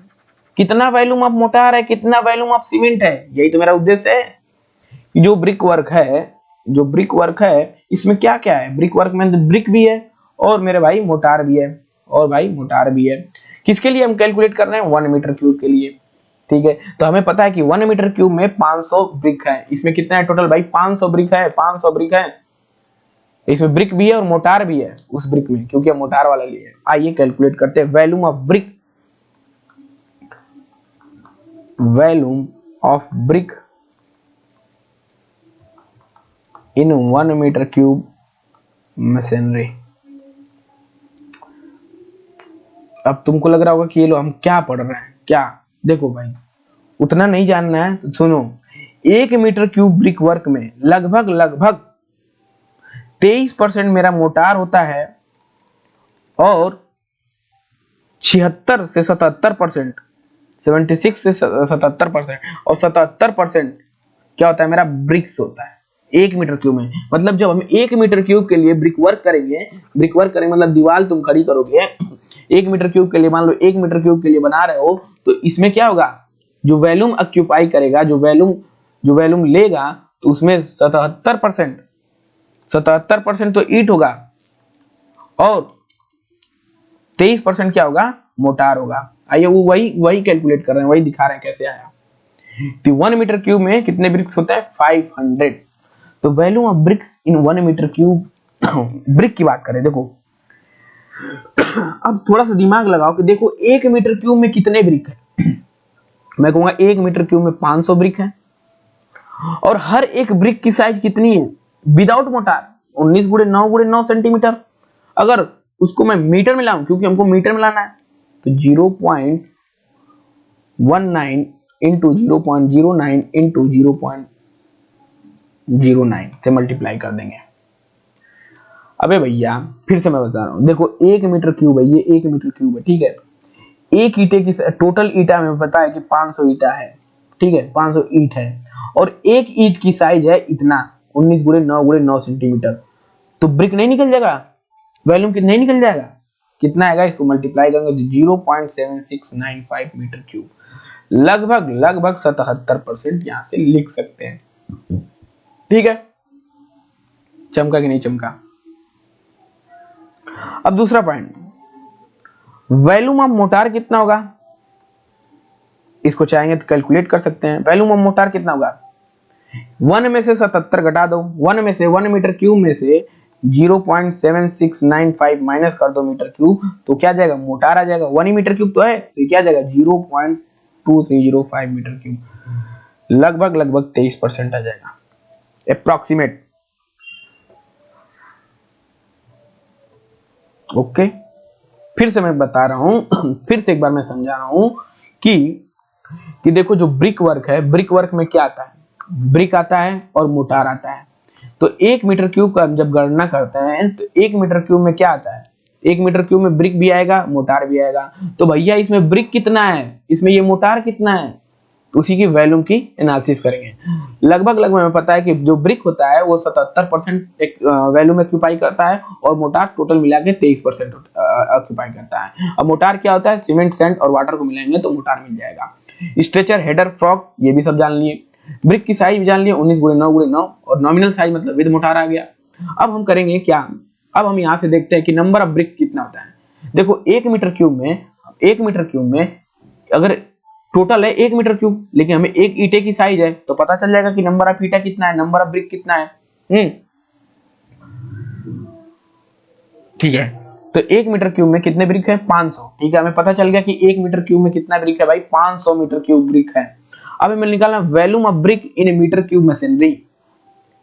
कितना वॉल्यूम ऑफ मोटार है, कितना वॉल्यूम ऑफ सीमेंट है, यही तो मेरा उद्देश्य है। जो ब्रिक वर्क है, जो ब्रिक वर्क है, इसमें क्या क्या है, ब्रिक वर्क में ब्रिक भी है और मेरे भाई मोटार भी है, और भाई मोटार भी है। किसके लिए हम कैलकुलेट कर रहे हैं, 1 मीटर क्यूब के लिए। ठीक है, तो हमें पता है कि 1 मीटर क्यूब में 500 ब्रिक है। इसमें कितना है टोटल भाई, 500 ब्रिक है, 500 ब्रिक है। इसमें ब्रिक भी है और मोटार भी है उस ब्रिक में, क्योंकि हम मोटार वाला लिए है। आइए कैलकुलेट करते हैं volume of brick, volume of brick in 1 metre cube masonry. अब तुमको लग रहा होगा कि ये लो हम क्या पढ़ रहे हैं, क्या, देखो भाई उतना नहीं जानना है तो सुनो। 1 मीटर क्यूब ब्रिक वर्क में लगभग 23% मेरा मोटार होता है और 76 से 77%, 76 से 77% और 77% क्या होता है मेरा ब्रिक्स होता है 1 मीटर क्यूब में। मतलब जब हम 1 मीटर क्यूब के लिए ब्रिक वर्क करेंगे, ब्रिक वर्क करेंगे मतलब दीवार तुम खड़ी करोगे 1 मीटर क्यूब के लिए, मान लो 1 मीटर क्यूब के लिए बना रहे हो, तो इसमें क्या होगा, जो वॉल्यूम ऑक्यूपाई करेगा, जो वॉल्यूम लेगा, तो उसमें 77% तो ईंट होगा और 23% क्या होगा, मोटार होगा। आइए वो वही कैलकुलेट कर रहे हैं, वही दिखा रहे हैं कैसे आया। तो 1 मीटर क्यूब में कितने ब्रिक्स होते हैं, 500। तो volume of bricks in 1 metre cube, brick की बात करें, देखो अब थोड़ा सा दिमाग लगाओ कि देखो 1 मीटर क्यूब में कितने ब्रिक है। मैं कहूंगा 1 मीटर क्यूब में 500 ब्रिक है और हर एक ब्रिक की साइज कितनी है विदाउट मोटार, 19 × 9 × 9 सेंटीमीटर। अगर उसको मैं मीटर में लाऊं, क्योंकि हमको मीटर में लाना है, तो 0.19 इंटू 0.09 इंटू 0.09 से मल्टीप्लाई कर देंगे। अबे भैया फिर से मैं बता रहा हूं, देखो 1 मीटर क्यूब है, ये 1 मीटर क्यूब है, ठीक है। एक ईंटे की टोटल ईंटा में पता है कि 500 ईंटा है, ठीक है, 500 ईंट है और एक ईंट की साइज है इतना 19 × 9 × 9 सेंटीमीटर। तो ब्रिक नहीं निकल जाएगा, वॉल्यूम कितना नहीं निकल जाएगा, कितना आएगा, इसको मल्टीप्लाई करेंगे तो 0.7695 मीटर क्यूब, लगभग 77% यहां से लिख सकते हैं। ठीक है, चमका कि नहीं चमका। अब दूसरा पॉइंट, वॉल्यूम ऑफ मोटार कितना होगा, इसको चाहेंगे तो कैलकुलेट कर सकते हैं। वॉल्यूम ऑफ मोटार कितना होगा, 1 में से 77 घटा दो, 1 मीटर क्यूब में से 0.7695 माइनस कर दो मीटर क्यूब, तो क्या जाएगा, मोटार आ जाएगा। 1 मीटर क्यूब तो है, तो क्या जाएगा 0.2305 मीटर क्यूब, लगभग 23% आ जाएगा अप्रॉक्सीमेट। ओके, फिर से मैं बता रहा हूं, फिर से एक बार मैं समझा रहा हूं कि देखो जो ब्रिक वर्क है, ब्रिक वर्क में क्या आता है, ब्रिक आता है और मोटार आता है। तो 1 मीटर क्यूब का जब गणना करते हैं तो 1 मीटर क्यूब में क्या आता है, 1 मीटर क्यूब में ब्रिक भी आएगा, मोटार भी आएगा। तो भैया इसमें ब्रिक कितना है, इसमें ये मोटार कितना है, तो उसी की वॉल्यूम की एनालिसिस करेंगे। लगभग हमें पता है कि जो ब्रिक होता है वो 77% एक वॉल्यूम ऑक्यूपाई करता है और मोटार टोटल मिला के 23% ऑक्यूपाई करता है। अब मोटार क्या होता है, सीमेंट, सैंड और वाटर को मिलाएंगे तो मोटार मिल जाएगा। स्ट्रेचर, हेडर, फ्रॉग, ये भी सब जान लिए। ब्रिक की साइज भी जान लिए, 19 × 9 × 9 और नॉमिनल साइज मतलब विद मोटार आ गया। अब हम करेंगे क्या, अब हम यहाँ से देखते हैं कि नंबर ऑफ ब्रिक कितना होता है। देखो 1 मीटर क्यूब में अगर टोटल है 1 मीटर क्यूब, लेकिन हमें एक ईंटे की साइज है, तो पता चल जाएगा कि नंबर ऑफ ईंटा कितना है, नंबर ऑफ ब्रिक कितना है। ठीक है, तो 1 मीटर क्यूब में कितने ब्रिक है, 500। ठीक है, हमें पता चल गया कि 1 मीटर क्यूब में कितना ब्रिक है भाई, 500 मीटर क्यूब ब्रिक है। अब हमें निकालना volume of brick in metre cube masonry,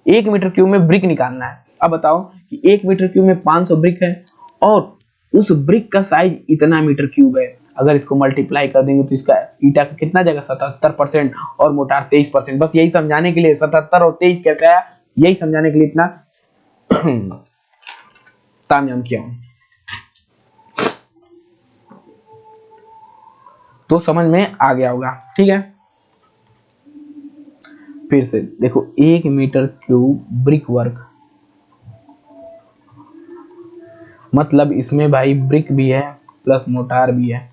1 metre cube में ब्रिक निकालना है। अब बताओ कि 1 मीटर क्यूब में 500 ब्रिक है और उस ब्रिक का साइज इतना मीटर क्यूब है। अगर इसको मल्टीप्लाई कर देंगे तो इसका ईटा का कितना जाएगा 77% और मोटार 23%। बस यही समझाने के लिए 77 और 23 कैसे आया, यही समझाने के लिए इतना तामझाम किया हूं। तो समझ में आ गया होगा, ठीक है। फिर से देखो 1 मीटर क्यूब ब्रिक वर्क, मतलब इसमें भाई ब्रिक भी है प्लस मोटार भी है।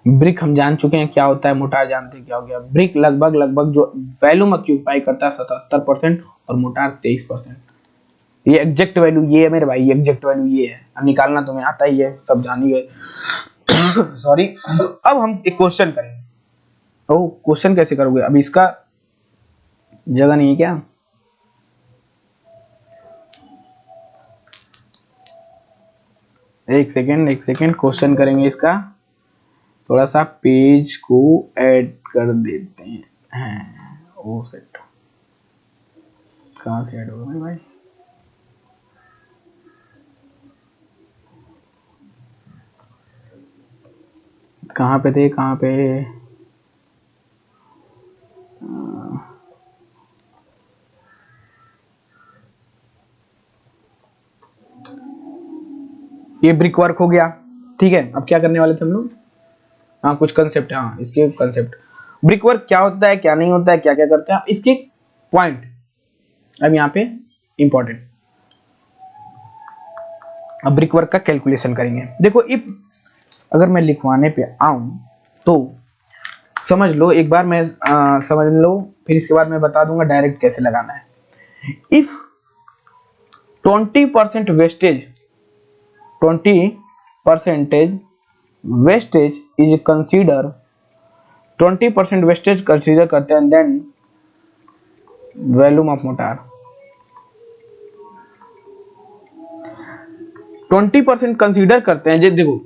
ब्रिक हम जान चुके हैं क्या होता है, मोटार जानते हैं क्या हो गया। ब्रिक लगभग जो वैल्यूम ऑक्यूपाई करता है 77% और मोटार 23%। ये एग्जैक्ट वैल्यू ये है मेरे भाई, एग्जैक्ट वैल्यू ये है। अब निकालना तुम्हें आता ही है, सब जान ही गए। सॉरी। अब हम एक क्वेश्चन करेंगे। ओ क्वेश्चन कैसे करोगे, अभी इसका जगह नहीं है क्या? एक सेकेंड क्वेश्चन करेंगे इसका। थोड़ा सा पेज को ऐड कर देते हैं। ओ सेट कहाँ से ऐड होगा मेरे भाई? कहाँ पे थे, कहाँ पे? ये ब्रिक वर्क हो गया, ठीक है। अब क्या करने वाले थे हम लोग? हाँ कुछ कंसेप्ट है, हाँ इसके कंसेप्ट। ब्रिक वर्क क्या होता है, क्या नहीं होता है, क्या क्या करते हैं, इसके पॉइंट अब यहाँ पे इंपॉर्टेंट। अब ब्रिक वर्क का कैलकुलेशन करेंगे। देखो इफ अगर मैं लिखवाने पे आऊं तो समझ लो एक बार, मैं समझ लो, फिर इसके बाद मैं बता दूंगा डायरेक्ट कैसे लगाना है। If 20% wastage, 20% wastage is consider, 20% wastage consider करते हैं, then volume of mortar 20% consider करते हैं। देखो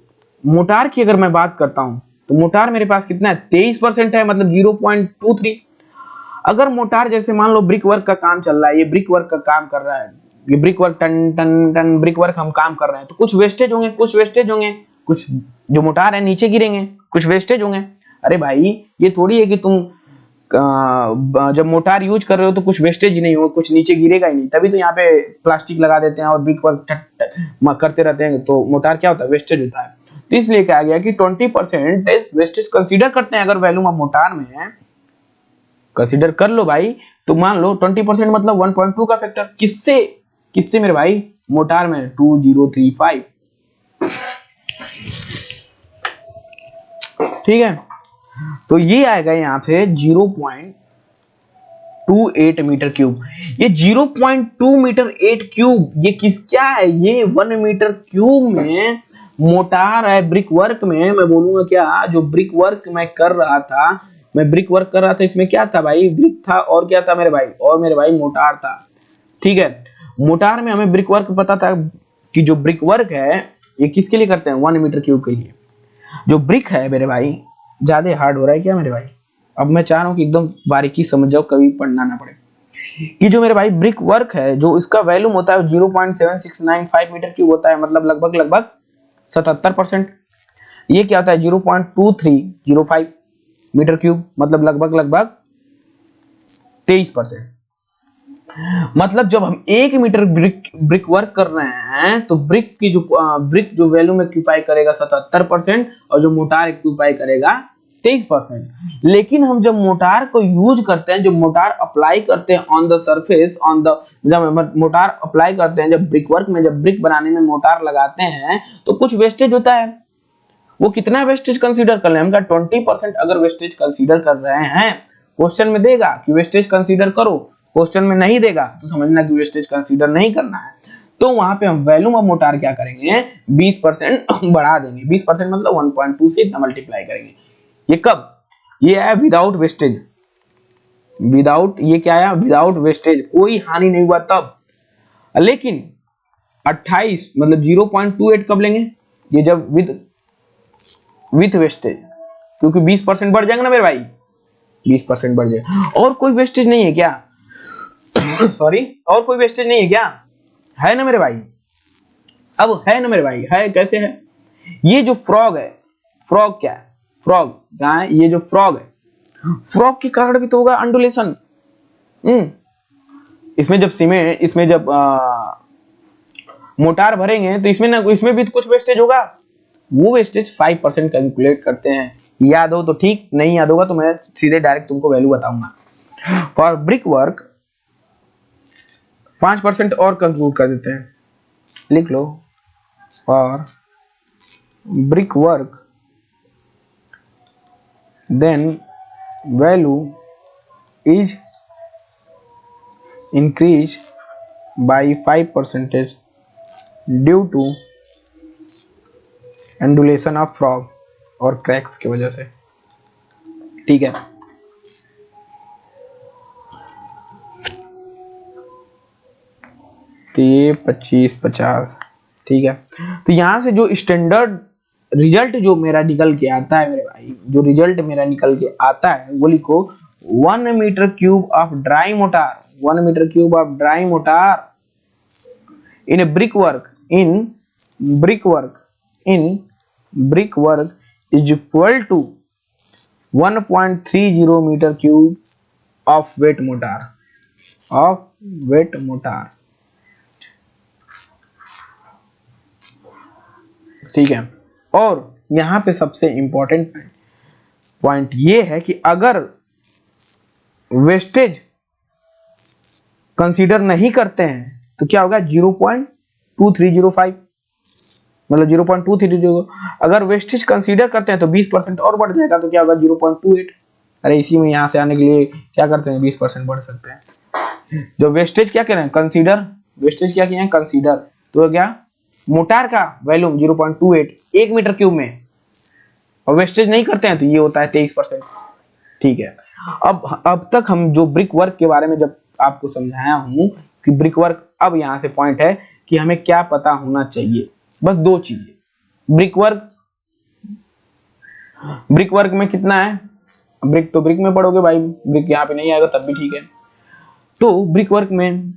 मोटार की अगर मैं बात करता हूं तो मोटार मेरे पास कितना है, 23% है, मतलब 0.23। अगर मोटार जैसे मान लो ब्रिक वर्क का काम चल रहा है, ये ब्रिक वर्क का काम कर रहा है, ये ब्रिक वर्क टन टन टन ब्रिक वर्क हम काम कर रहे हैं, तो कुछ वेस्टेज होंगे, कुछ जो मोटार है नीचे गिरेंगे, कुछ वेस्टेज होंगे। अरे भाई ये थोड़ी है कि तुम जब मोटार यूज कर रहे हो तो कुछ वेस्टेज ही नहीं हो, कुछ नीचे गिरेगा ही नहीं, तभी तो यहाँ पे प्लास्टिक लगा देते हैं और ब्रिक वर्क करते रहते हैं, तो मोटार क्या होता है, वेस्टेज होता है। तो इसलिए कहा गया कि 20% वेस्टेज कंसीडर करते हैं अगर वैल्यूम ऑफ मोटार में है, कंसीडर कर लो भाई। तो मान लो 20% मतलब 1.2 का फैक्टर, किससे किससे मेरे भाई, मोटार में 2035, ठीक है। तो ये आएगा यहाँ पे 0.28 मीटर क्यूब। ये 0.2 मीटर 8 क्यूब ये क्या है, ये 1 मीटर क्यूब में मोटार है। ब्रिक वर्क में मैं बोलूंगा क्या, जो ब्रिक वर्क मैं कर रहा था, इसमें क्या था भाई, ब्रिक था और क्या था मेरे भाई, मोटार था, ठीक है। मोटार में हमें ब्रिक वर्क पता था कि जो ब्रिक वर्क है ये किसके लिए करते हैं, 1 मीटर क्यूब के लिए। जो ब्रिक है मेरे भाई, ज्यादा हार्ड हो रहा है क्या मेरे भाई? अब मैं चाह रहा हूँ कि एकदम बारीकी समझ जाओ, कभी पढ़ना ना पड़े। ये जो मेरे भाई ब्रिक वर्क है, जो इसका वैल्यूम होता है 0.7695 मीटर क्यूब होता है, मतलब लगभग 77%। ये क्या होता है 0.2305 मीटर क्यूब, मतलब लगभग 23%। मतलब जब हम 1 मीटर ब्रिक वर्क कर रहे हैं तो ब्रिक जो वैल्यूम ऑक्यूपाई करेगा 77% और जो मोटार ऑक्यूपाई करेगा 23%। लेकिन हम जब मोटार को यूज करते हैं, जब मोटार अप्लाई करते हैं ऑन द सरफेस, जब मोटार अप्लाई करते हैं, जब ब्रिक वर्क में, जब ब्रिक बनाने में मोटार लगाते हैं तो कुछ वेस्टेज होता है। वो कितना वेस्टेज कंसीडर कर लें, हम 20% अगर वेस्टेज कंसीडर कर रहे हैं, क्वेश्चन में देगा कि वेस्टेज कंसीडर करो, क्वेश्चन में नहीं देगा तो समझना कि वेस्टेज कंसीडर नहीं करना है। तो वहां पे हम वैल्यूम ऑफ मोटार क्या करेंगे, 20% बढ़ा देंगे। 20% मतलब 1.2 से इतना मल्टीप्लाई करेंगे। ये कब, ये है विदाउट वेस्टेज, ये क्या आया, विदाउट वेस्टेज, कोई हानि नहीं हुआ तब। लेकिन 28 मतलब 0.28 कब लेंगे, ये जब विथ वेस्टेज, क्योंकि 20% बढ़ जाएगा ना मेरे भाई, 20% बढ़ जाएगा। और कोई वेस्टेज नहीं है क्या? सॉरी, और कोई वेस्टेज नहीं है क्या? है ना मेरे भाई? अब है ना मेरे भाई, है कैसे है, ये जो फ्रॉग है, फ्रॉग क्या है, फ्रॉग क्या है, ये जो फ्रॉग है, फ्रॉग के कारण भी तो होगा अंडुलेशन। इसमें जब सीमेंट, इसमें जब मोटार भरेंगे तो इसमें ना, इसमें भी तो कुछ वेस्टेज होगा। वो वेस्टेज 5% कैलकुलेट करते हैं। याद हो तो ठीक, नहीं याद होगा तो मैं सीधे डायरेक्ट तुमको वैल्यू बताऊंगा। फॉर ब्रिक वर्क 5% और कंक्लूड कर देते हैं, लिख लो। For brick work then value is increase by 5% due to undulation of frog और क्रैक्स की वजह से। ठीक है, तो ये 25-50। ठीक है, तो यहां से जो स्टैंडर्ड रिजल्ट जो मेरा निकल के आता है मेरे भाई, जो रिजल्ट मेरा निकल के आता है वो लिखो 1 metre cube of dry mortar, 1 metre cube of dry mortar in brick work, in brick work is equal to 1.30 metre cube of wet mortar. ठीक है, और यहां पे सबसे इंपॉर्टेंट पॉइंट ये है कि अगर वेस्टेज कंसीडर नहीं करते हैं तो क्या होगा 0.2305, मतलब 0.230। अगर वेस्टेज कंसीडर करते हैं तो 20% और बढ़ जाएगा, तो क्या होगा 0.28। अरे इसी में यहां से आने के लिए क्या करते हैं, 20% बढ़ सकते हैं। जो वेस्टेज क्या कह रहे हैं, कंसीडर, वेस्टेज क्या किया है, कंसीडर, तो क्या मोटार का वैल्यूम 0.28 1 मीटर क्यूब में, और वेस्टेज नहीं करते हैं तो ये होता है 23%। ठीक है, अब तक हम जो ब्रिक वर्क के बारे में जब आपको समझाया हूं कि ब्रिक वर्क, अब यहां से पॉइंट है कि हमें क्या पता होना चाहिए, बस 2 चीजें। ब्रिक वर्क में कितना है, ब्रिक तो ब्रिक में पढ़ोगे भाई, ब्रिक यहाँ पे नहीं आएगा तब भी ठीक है। तो ब्रिक वर्क में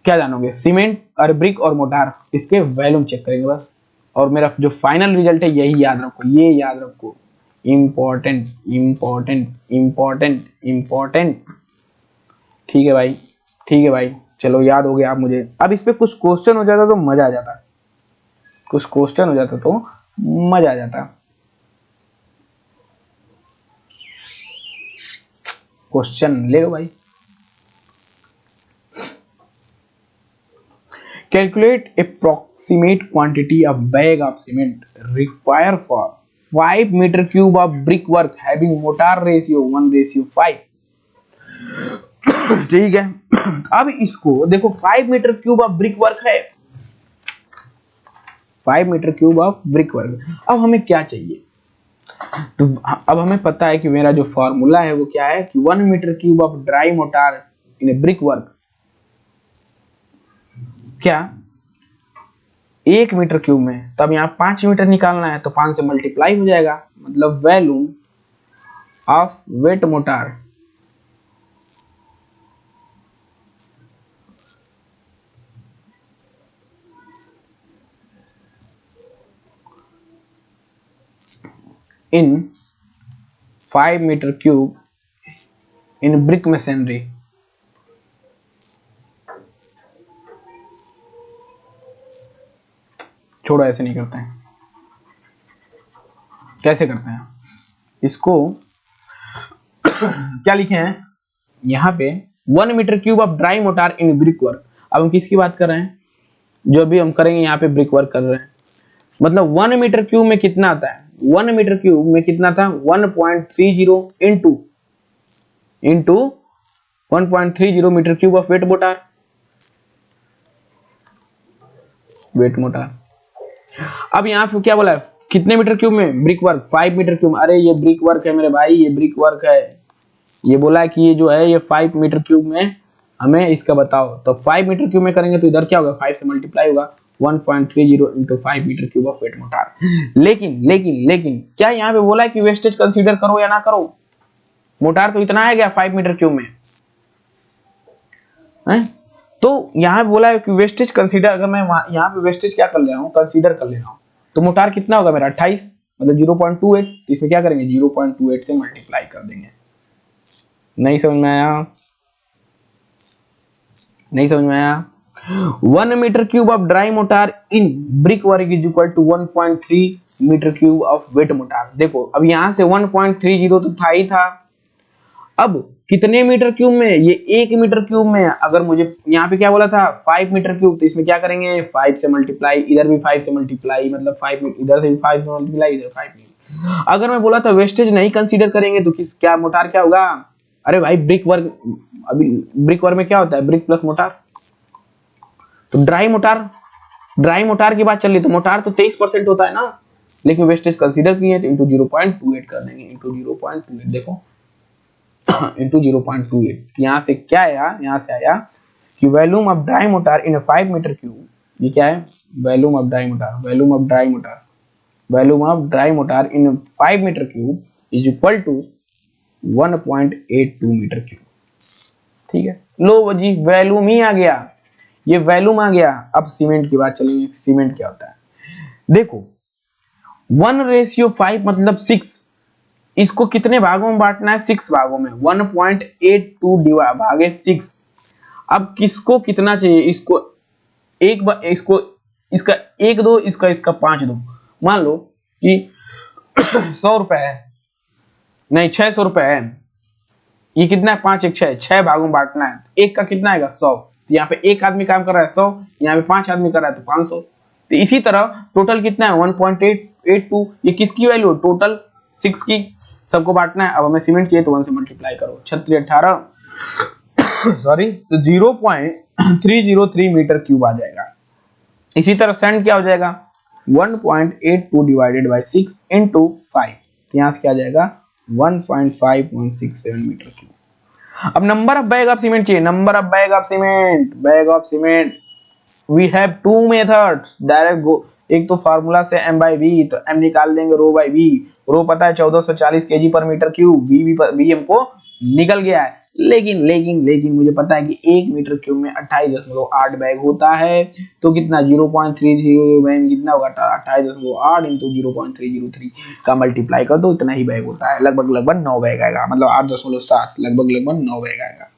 क्या जानोगे, सीमेंट और ब्रिक और मोटार, इसके वैल्यूम चेक करेंगे बस। और मेरा जो फाइनल रिजल्ट है यही याद रखो, ये याद रखो, इंपॉर्टेंट इंपॉर्टेंट इंपॉर्टेंट इंपॉर्टेंट। ठीक है भाई, ठीक है भाई, चलो याद हो गया आप मुझे। अब इस पे कुछ क्वेश्चन हो जाता तो मजा आ जाता, कुछ क्वेश्चन हो जाता तो मजा आ जाता। क्वेश्चन ले लो भाई। Calculate approximate quantity of bag of cement required for 5 meter cube of brickwork having mortar ratio 1:5। ठीक है, अब इसको देखो 5 मीटर क्यूब ऑफ ब्रिकवर्क है, 5 मीटर क्यूब ऑफ ब्रिकवर्क। अब हमें क्या चाहिए, तो अब हमें पता है कि मेरा जो फॉर्मूला है वो क्या है कि 1 metre cube of dry mortar in a brickwork, क्या 1 मीटर क्यूब में, तो अब यहाँ 5 मीटर निकालना है तो 5 से मल्टीप्लाई हो जाएगा, मतलब volume of wet mortar in 5 metre cube in brick masonry. छोड़ो, ऐसे नहीं करते हैं, कैसे करते हैं इसको, क्या लिखे हैं यहाँ पे 1 metre cube of dry mortar in brick work. अब हम किसकी बात कर रहे हैं, जो भी हम करेंगे यहाँ पे ब्रिक वर्क कर रहे हैं, मतलब 1 मीटर क्यूब में कितना आता है, 1 मीटर क्यूब में कितना था 1.30 into 1.30 metre cube of wet mortar. अब यहाँ पे क्या बोला है, कितने मीटर क्यूब में, ब्रिक वर्क 5 मीटर क्यूब। अरे ये ब्रिक वर्क है मेरे भाई, ये ब्रिक वर्क है, ये बोला है कि ये जो है ये 5 मीटर क्यूब में हमें इसका बताओ, तो 5 मीटर क्यूब में करेंगे तो इधर क्या होगा 5 से मल्टीप्लाई होगा, 1.30 into 5 metre cube of wet mortar. लेकिन लेकिन लेकिन क्या यहाँ पे बोला है कि वेस्टेज कंसीडर करो या ना करो, मोटार तो इतना आ गया 5 मीटर क्यूब में है? तो यहाँ बोला है कि वेस्टेज कंसीडर, अगर मैं यहाँ पे वेस्टेज क्या कर ले रहा हूँ, कंसीडर कर ले रहा हूँ, तो मोटार कितना होगा मेरा 28, मतलब 0.28, तो इसमें क्या करेंगे 0.28 से मल्टीप्लाई कर देंगे। नहीं समझ में आया? नहीं समझ में आया? 1 metre cube of dry mortar in brick work is equal to 1.3 metre cube of wet mortar. देखो अब यहां से 1.30 तो था ही था, अब कितने मीटर क्यूब में, ये 1 मीटर क्यूब में। अगर मुझे यहाँ पे क्या बोला था 5 मीटर क्यूब, तो इसमें क्या करेंगे 5 से मल्टीप्लाई, इधर भी 5 से मल्टीप्लाई, मतलब 5 इधर से भी 5 से मल्टीप्लाई, इधर 5। अगर मैं बोला था वेस्टेज नहीं कंसीडर करेंगे तो किस क्या मोटार क्या होगा? अरे भाई ब्रिक वर्क, अभी ब्रिक वर्क में क्या होता है ब्रिक प्लस मोटार, तो ड्राई मोटार की बात चल रही, तो मोटार तो 23% होता है ना, लेकिन वेस्टेज कंसीडर किए तो इंटू 0.28 कर देंगे, इंटू 0.28। देखो इंटू 0.28, यहाँ से क्या आया, यहाँ से आया कि volume of dry mortar in 5 metre cube, ये क्या है volume of dry mortar, volume of dry mortar, volume of dry mortar in 5 metre cube is equal to 1.82 metre cube. ठीक है, लो जी वॉल्यूम ही आ गया, ये वॉल्यूम आ गया। अब सीमेंट की बात चलेगी, सीमेंट क्या होता है। देखो 1:5 मतलब 6, इसको कितने भागों में बांटना है 6 भागों में, 1.82 भागे 6। अब किसको कितना चाहिए, इसको इसको इसका 1 दो, इसका 5 दो। मान लो कि 100 रुपए है, नहीं 600 रुपए है, ये कितना है 5 1 6, 6 भागों में बांटना है, एक का कितना आएगा 100, तो यहाँ पे एक आदमी काम कर रहा है 100, यहाँ पे 5 आदमी कर रहा है तो 500। तो इसी तरह टोटल कितना है 1.882, ये किसकी वैल्यू टोटल 6 की, सबको बांटना है। अब हमें सीमेंट चाहिए तो 1 से मल्टीप्लाई करो, 36 18 सॉरी, तो 0.303 मीटर क्यूब आ जाएगा। इसी तरह सैंड क्या हो जाएगा 1.82 डिवाइडेड बाई 6 इंटू 5, यहाँ से क्या आ जाएगा 1.5167 मीटर क्यूब। अब number of bag of cement चाहिए, number of bag of cement, bag of cement we have 2 methods direct go. एक तो फार्मूला से m बाई वी, तो m निकाल देंगे रो बाई वी, रो पता है 1440 केजी पर मीटर क्यूब, वी हमको निकल गया है, लेकिन मुझे पता है कि 1 मीटर क्यूब में 28.8 बैग होता है, तो कितना 0.30 कितना होगा 28.8 इंटू 0.303 का मल्टीप्लाई कर दो, इतना ही बैग होता है, लगभग 9 बैग आएगा, मतलब 8.7, लगभग 9 बैग आएगा,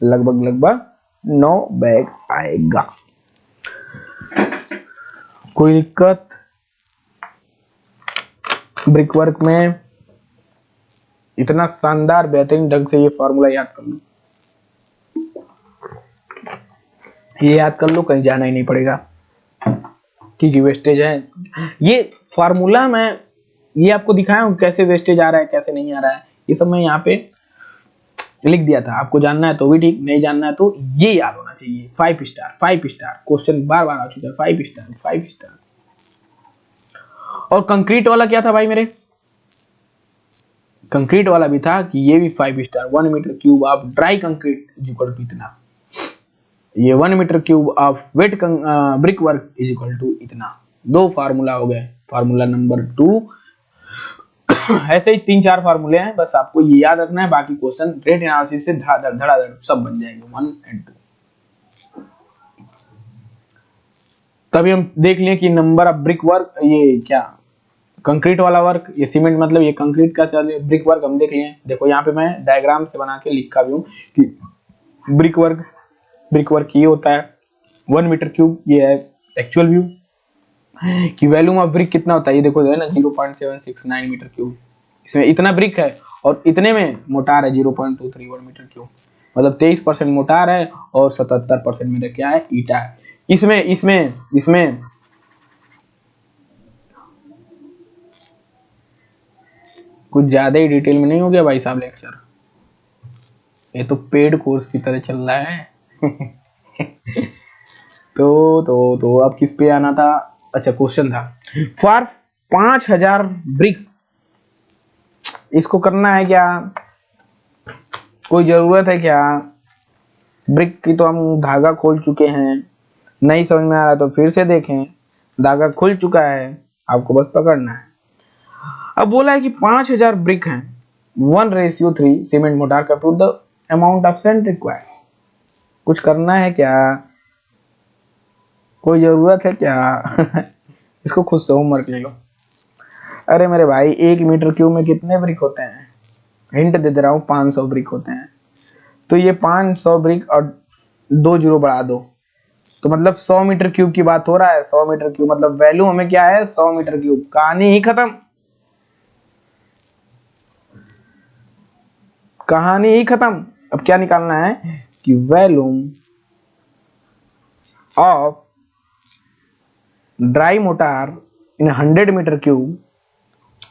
लगभग 9 बैग आएगा। कोई दिक्कत? ब्रिक वर्क में इतना शानदार बेहतरीन ढंग से ये फॉर्मूला याद कर लो, ये याद कर लो, कहीं जाना ही नहीं पड़ेगा, क्योंकि वेस्टेज है। ये फॉर्मूला मैं ये आपको दिखाया हूं कैसे वेस्टेज आ रहा है कैसे नहीं आ रहा है, ये सब मैं यहाँ पे लिख दिया था, आपको जानना है तो भी ठीक, नहीं जानना है तो ये याद होना चाहिए। 5 स्टार, 5 स्टार क्वेश्चन बार बार आ चुका है, 5 स्टार 5 स्टार। और कंक्रीट वाला क्या था भाई मेरे, कंक्रीट वाला भी था कि ये भी 5 star, 1 metre cube of dry concrete is equal to इतना, ये 1 metre cube of wet brick work is equal to इतना। 2 फार्मूला हो गए, फार्मूला नंबर 2। ऐसे ही 3-4 फार्मूले हैं, बस आपको ये याद रखना है, बाकी क्वेश्चन रेट एनालिसिस से धड़ाधड़ सब बन जाएंगे 1 और 2। तभी हम देख लें कि नंबर ऑफ ब्रिक वर्क, ये क्या कंक्रीट वाला वर्क, ये सीमेंट मतलब ये कंक्रीट का चल, ब्रिक वर्क हम देख लिए। देखो यहाँ पे मैं डायग्राम से बना के लिखा भी हूँ कि ब्रिक वर्क ये होता है 1 मीटर क्यूब, ये है एक्चुअल व्यू कि वॉल्यूम ऑफ ब्रिक कितना होता है, ये देखो है ना 0.769 मीटर क्यूब, इसमें इतना ब्रिक है और इतने में मोटार है 0.231 मीटर क्यूब, मतलब 23% मोटार है और 77% मेरा क्या है ईटा है। इसमें कुछ ज्यादा ही डिटेल में नहीं हो गया भाई साहब लेक्चर, ये तो पेड कोर्स की तरह चल रहा है। तो अब किस पे आना था, अच्छा क्वेश्चन था फॉर 5000 ब्रिक्स, इसको करना है क्या, कोई जरूरत है क्या, ब्रिक की तो हम धागा खोल चुके हैं, नहीं समझ में आ रहा तो फिर से देखें, धागा खुल चुका है, आपको बस पकड़ना है। अब बोला है कि 5000 ब्रिक हैं, 1:3 सीमेंट मोटार का to the amount of cement required, कुछ करना है क्या, कोई जरूरत है क्या? इसको खुद से होमवर्क ले लो। अरे मेरे भाई 1 मीटर क्यूब में कितने ब्रिक होते हैं? हिंट दे दे रहा हूँ, 500 ब्रिक होते हैं। तो ये 500 ब्रिक और 2 जीरो बढ़ा दो, तो मतलब 100 मीटर क्यूब की बात हो रहा है। 100 मीटर क्यूब मतलब वैल्यू हमें क्या है? 100 मीटर क्यूब। कहानी ही खत्म, कहानी ही खत्म। अब क्या निकालना है कि volume of dry mortar in 100 metre cube.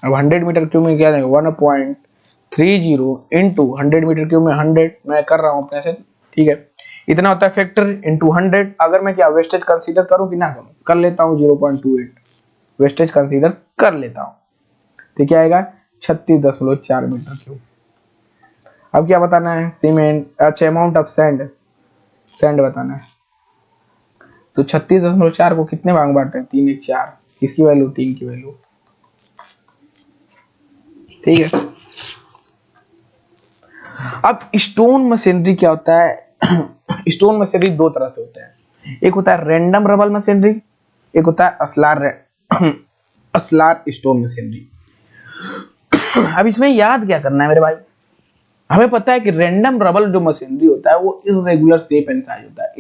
अब 100 मीटर क्यूब में क्या देंगे? 1.30 इंटू 100 मीटर क्यूब में 100 मैं कर रहा हूँ अपने से, ठीक है। इतना होता है फैक्टर इंटू 100। अगर मैं क्या वेस्टेज कंसीडर करूँ कि ना करूँ? कर लेता हूँ 0.28 वेस्टेज कंसीडर कर लेता हूँ, तो क्या आएगा? 36.4 मीटर क्यूब। अब क्या बताना है? सीमेंट, अच्छा अमाउंट ऑफ सैंड, सैंड बताना है। तो 36.4 को कितने भाग बांटे? 3 1 4। किसकी वैल्यू? 3 की वैल्यू, ठीक है। अब स्टोन मशीनरी क्या होता है? स्टोन मशीनरी दो तरह से होता है। एक होता है रैंडम रबल मशीनरी, एक होता है असलार स्टोन मशीनरी। अब इसमें याद क्या करना है मेरे भाई? हमें पता है कि रैंडम रबल जो मशीनरी होता है वो इर्रेगुलर शेप एंड साइज होता है।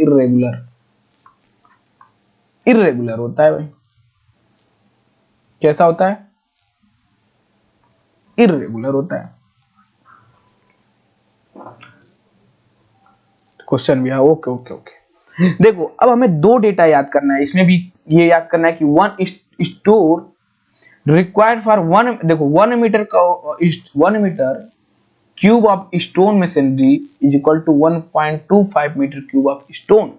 इर्रेगुलर होता है भाई। कैसा होता है? इर्रेगुलर होता है। क्वेश्चन भी है, ओके ओके ओके। देखो अब हमें दो डेटा याद करना है, इसमें भी ये याद करना है कि one stone required for one, देखो 1 मीटर का 1 metre cube of stone masonry is equal to 1.25 metre cube of stone.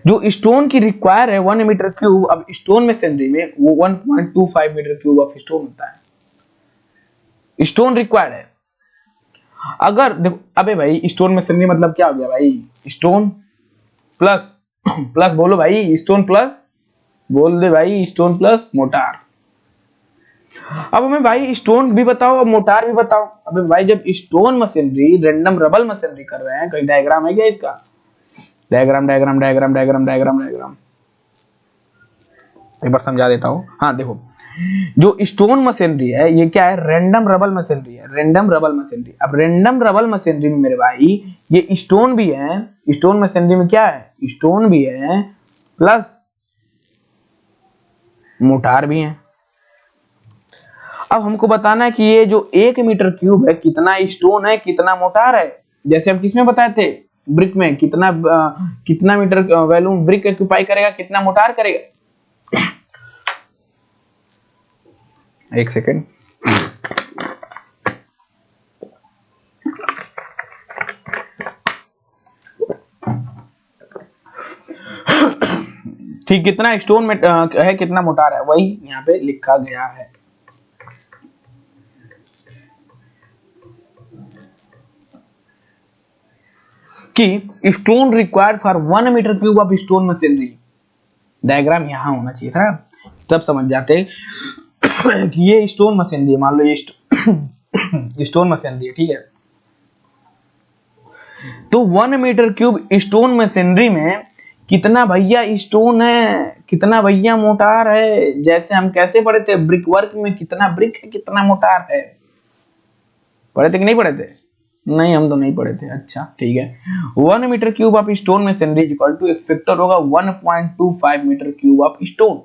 जो स्टोन की रिक्वायर है 1 मीटर क्यूब अब स्टोन मशीनरी में, वो 1.25 मीटर क्यूब ऑफ स्टोन होता है। स्टोन रिक्वायर्ड है। अगर देखो, अबे भाई स्टोन मशीनरी मतलब क्या हो गया भाई? स्टोन प्लस प्लस बोलो भाई, स्टोन प्लस, बोल दे भाई, स्टोन प्लस मोटार। अब हमें भाई स्टोन भी बताओ और मोटार भी बताओ। अबे भाई जब stone masonry random rubble masonry कर रहे हैं, कोई डायग्राम है क्या इसका? Diagram diagram diagram diagram diagram diagram एक बार समझा देता हूँ। हाँ देखो, जो स्टोन मशीनरी है ये क्या है? रैंडम रबल मशीनरी है। रैंडम रबल मशीनरी, अब रैंडम रबल मशीनरी में मेरे भाई ये स्टोन भी है। स्टोन मशीनरी में क्या है? स्टोन भी है प्लस मोटार भी है। अब हमको बताना है कि ये जो 1 मीटर क्यूब है कितना स्टोन है कितना मोटार है। जैसे हम किसमें बताए थे? ब्रिक में। कितना मीटर वॉल्यूम ब्रिक ऑक्यूपाई करेगा, कितना मोटार करेगा। एक सेकेंड। ठीक, कितना स्टोन में है कितना मोटार है, वही यहाँ पे लिखा गया है। कि stone required for 1 metre cube of stone masonry. Diagram यहां होना चाहिए था, तब समझ जाते कि ये स्टोन मशीनरी है। मान लो ये स्टोन मशीनरी है, ठीक है। तो 1 मीटर क्यूब स्टोन मशीनरी में कितना भैया स्टोन है, कितना भैया मोटार है। जैसे हम कैसे पढ़े थे ब्रिक वर्क में, कितना ब्रिक है कितना मोटार है। पढ़े थे कि नहीं पढ़े थे? नहीं, हम तो नहीं पढ़े थे। अच्छा ठीक है। 1 metre cube of stone masonry equal to एक फैक्टर होगा 1.25 मीटर क्यूब ऑफ स्टोन।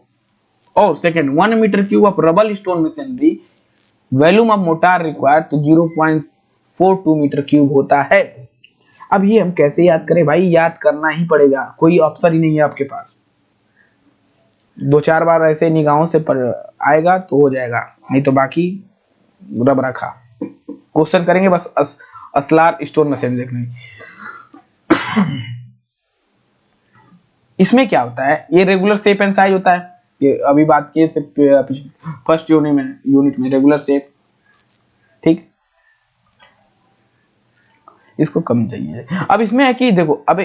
और second 1 metre cube of rubble stone masonry volume of mortar required तो 0.42 मीटर क्यूब होता है। अब ये हम कैसे याद करें भाई? याद करना ही पड़ेगा, कोई ऑप्शन ही नहीं है आपके पास। 2 4 बार ऐसे निगाहों से आएगा तो हो जाएगा, नहीं तो बाकी रब रखा। क्वेश्चन करेंगे बस असलार स्टोन मशीन देखने। इसमें क्या होता है? ये रेगुलर शेप एंड साइज होता है। ये अभी बात किए थे फर्स्ट यूनिट में रेगुलर शेप, ठीक। इसको कम चाहिए। अब इसमें है कि देखो, अबे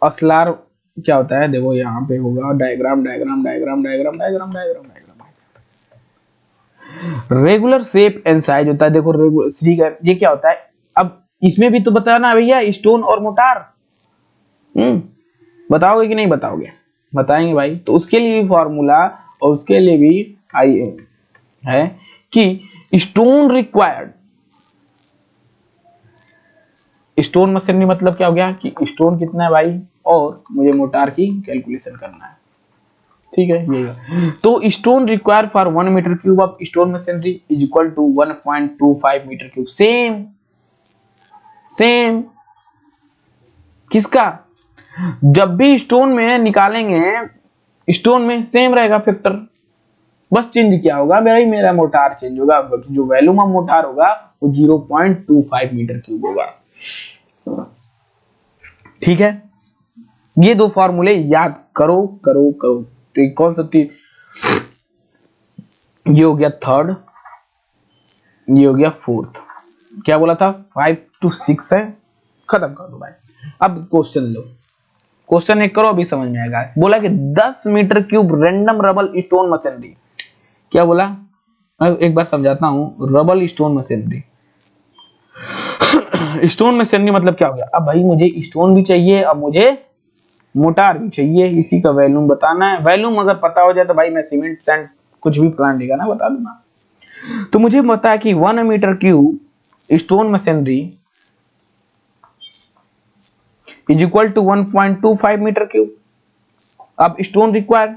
असलार क्या होता है? देखो यहाँ पे होगा diagram diagram diagram diagram diagram diagram diagram. Regular shape and size होता है। देखो रेगुलर श्री का ये क्या होता है? अब इसमें भी तो बताना भैया, स्टोन और मोटार। बताओगे कि नहीं बताओगे? बताएंगे भाई। तो उसके लिए भी फॉर्मूला और उसके लिए भी आई है कि स्टोन रिक्वायर्ड, स्टोन मशीनरी मतलब क्या हो गया कि स्टोन कितना है भाई और मुझे मोटार की कैलकुलेशन करना है। ठीक है, ये है। तो stone require for 1 metre cube of stone masonry is equal to 1.25 metre cube. Same same किसका? जब भी स्टोन में निकालेंगे, स्टोन में सेम रहेगा फैक्टर, बस चेंज क्या होगा मेरा मोटार चेंज होगा, जो वॉल्यूम ऑफ मोटार होगा वो 0.25 मीटर क्यूब होगा। ठीक है, ये दो फॉर्मूले याद करो करो करो। तो कौन सा ये हो गया थर्ड, ये हो गया फोर्थ। क्या बोला था? 5 to 6 है, खत्म कर दो भाई। अब क्वेश्चन लो, क्वेश्चन एक करो, अभी समझ में आएगा। बोला कि 10 metre cube random rubble stone masonry. क्या बोला? मैं एक बार समझाता हूं। Rubble stone masonry, stone masonry मतलब क्या हो गया? अब भाई मुझे स्टोन भी चाहिए, अब मुझे मोटार भी चाहिए, इसी का वैल्यूम बताना है। वैल्यूम अगर पता हो जाए तो भाई मैं सीमेंट सैंड कुछ भी प्लान लेगा ना बता दूंगा। तो मुझे पता है कि 1 metre cube stone masonry is equal to 1.25 metre cube. अब स्टोन रिक्वायर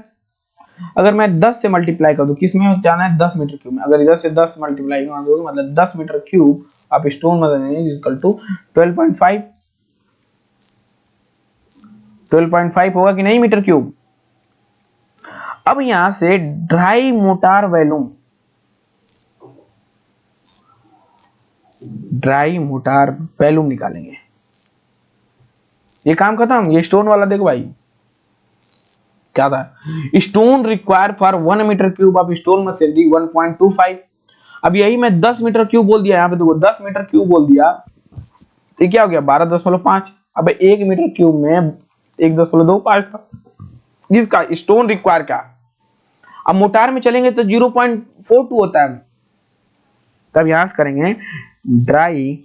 अगर मैं 10 से मल्टीप्लाई कर दूं, किस में जाना है? 10 मीटर क्यूब में। अगर इधर से 10 मल्टीप्लाई कर दोगे मतलब 10 मीटर क्यूब आप stone masonry is equal to 12.5 होगा कि नहीं मीटर क्यूब। अब यहां से dry mortar volume, dry mortar volume निकालेंगे। ये काम खत्म। ये स्टोन वाला देखो भाई क्या था, stone require for 1 metre cube of stone masonry 1.25। अब यही मैं 10 मीटर क्यूब बोल दिया, यहाँ पे देखो 10 मीटर क्यूब बोल दिया, तो क्या हो गया 12.5। अब 1 मीटर क्यूब में 1.25 था जिसका स्टोन रिक्वायर का। अब मोटार में चलेंगे तो 0.42 होता है। तब यहां से करेंगे ड्राई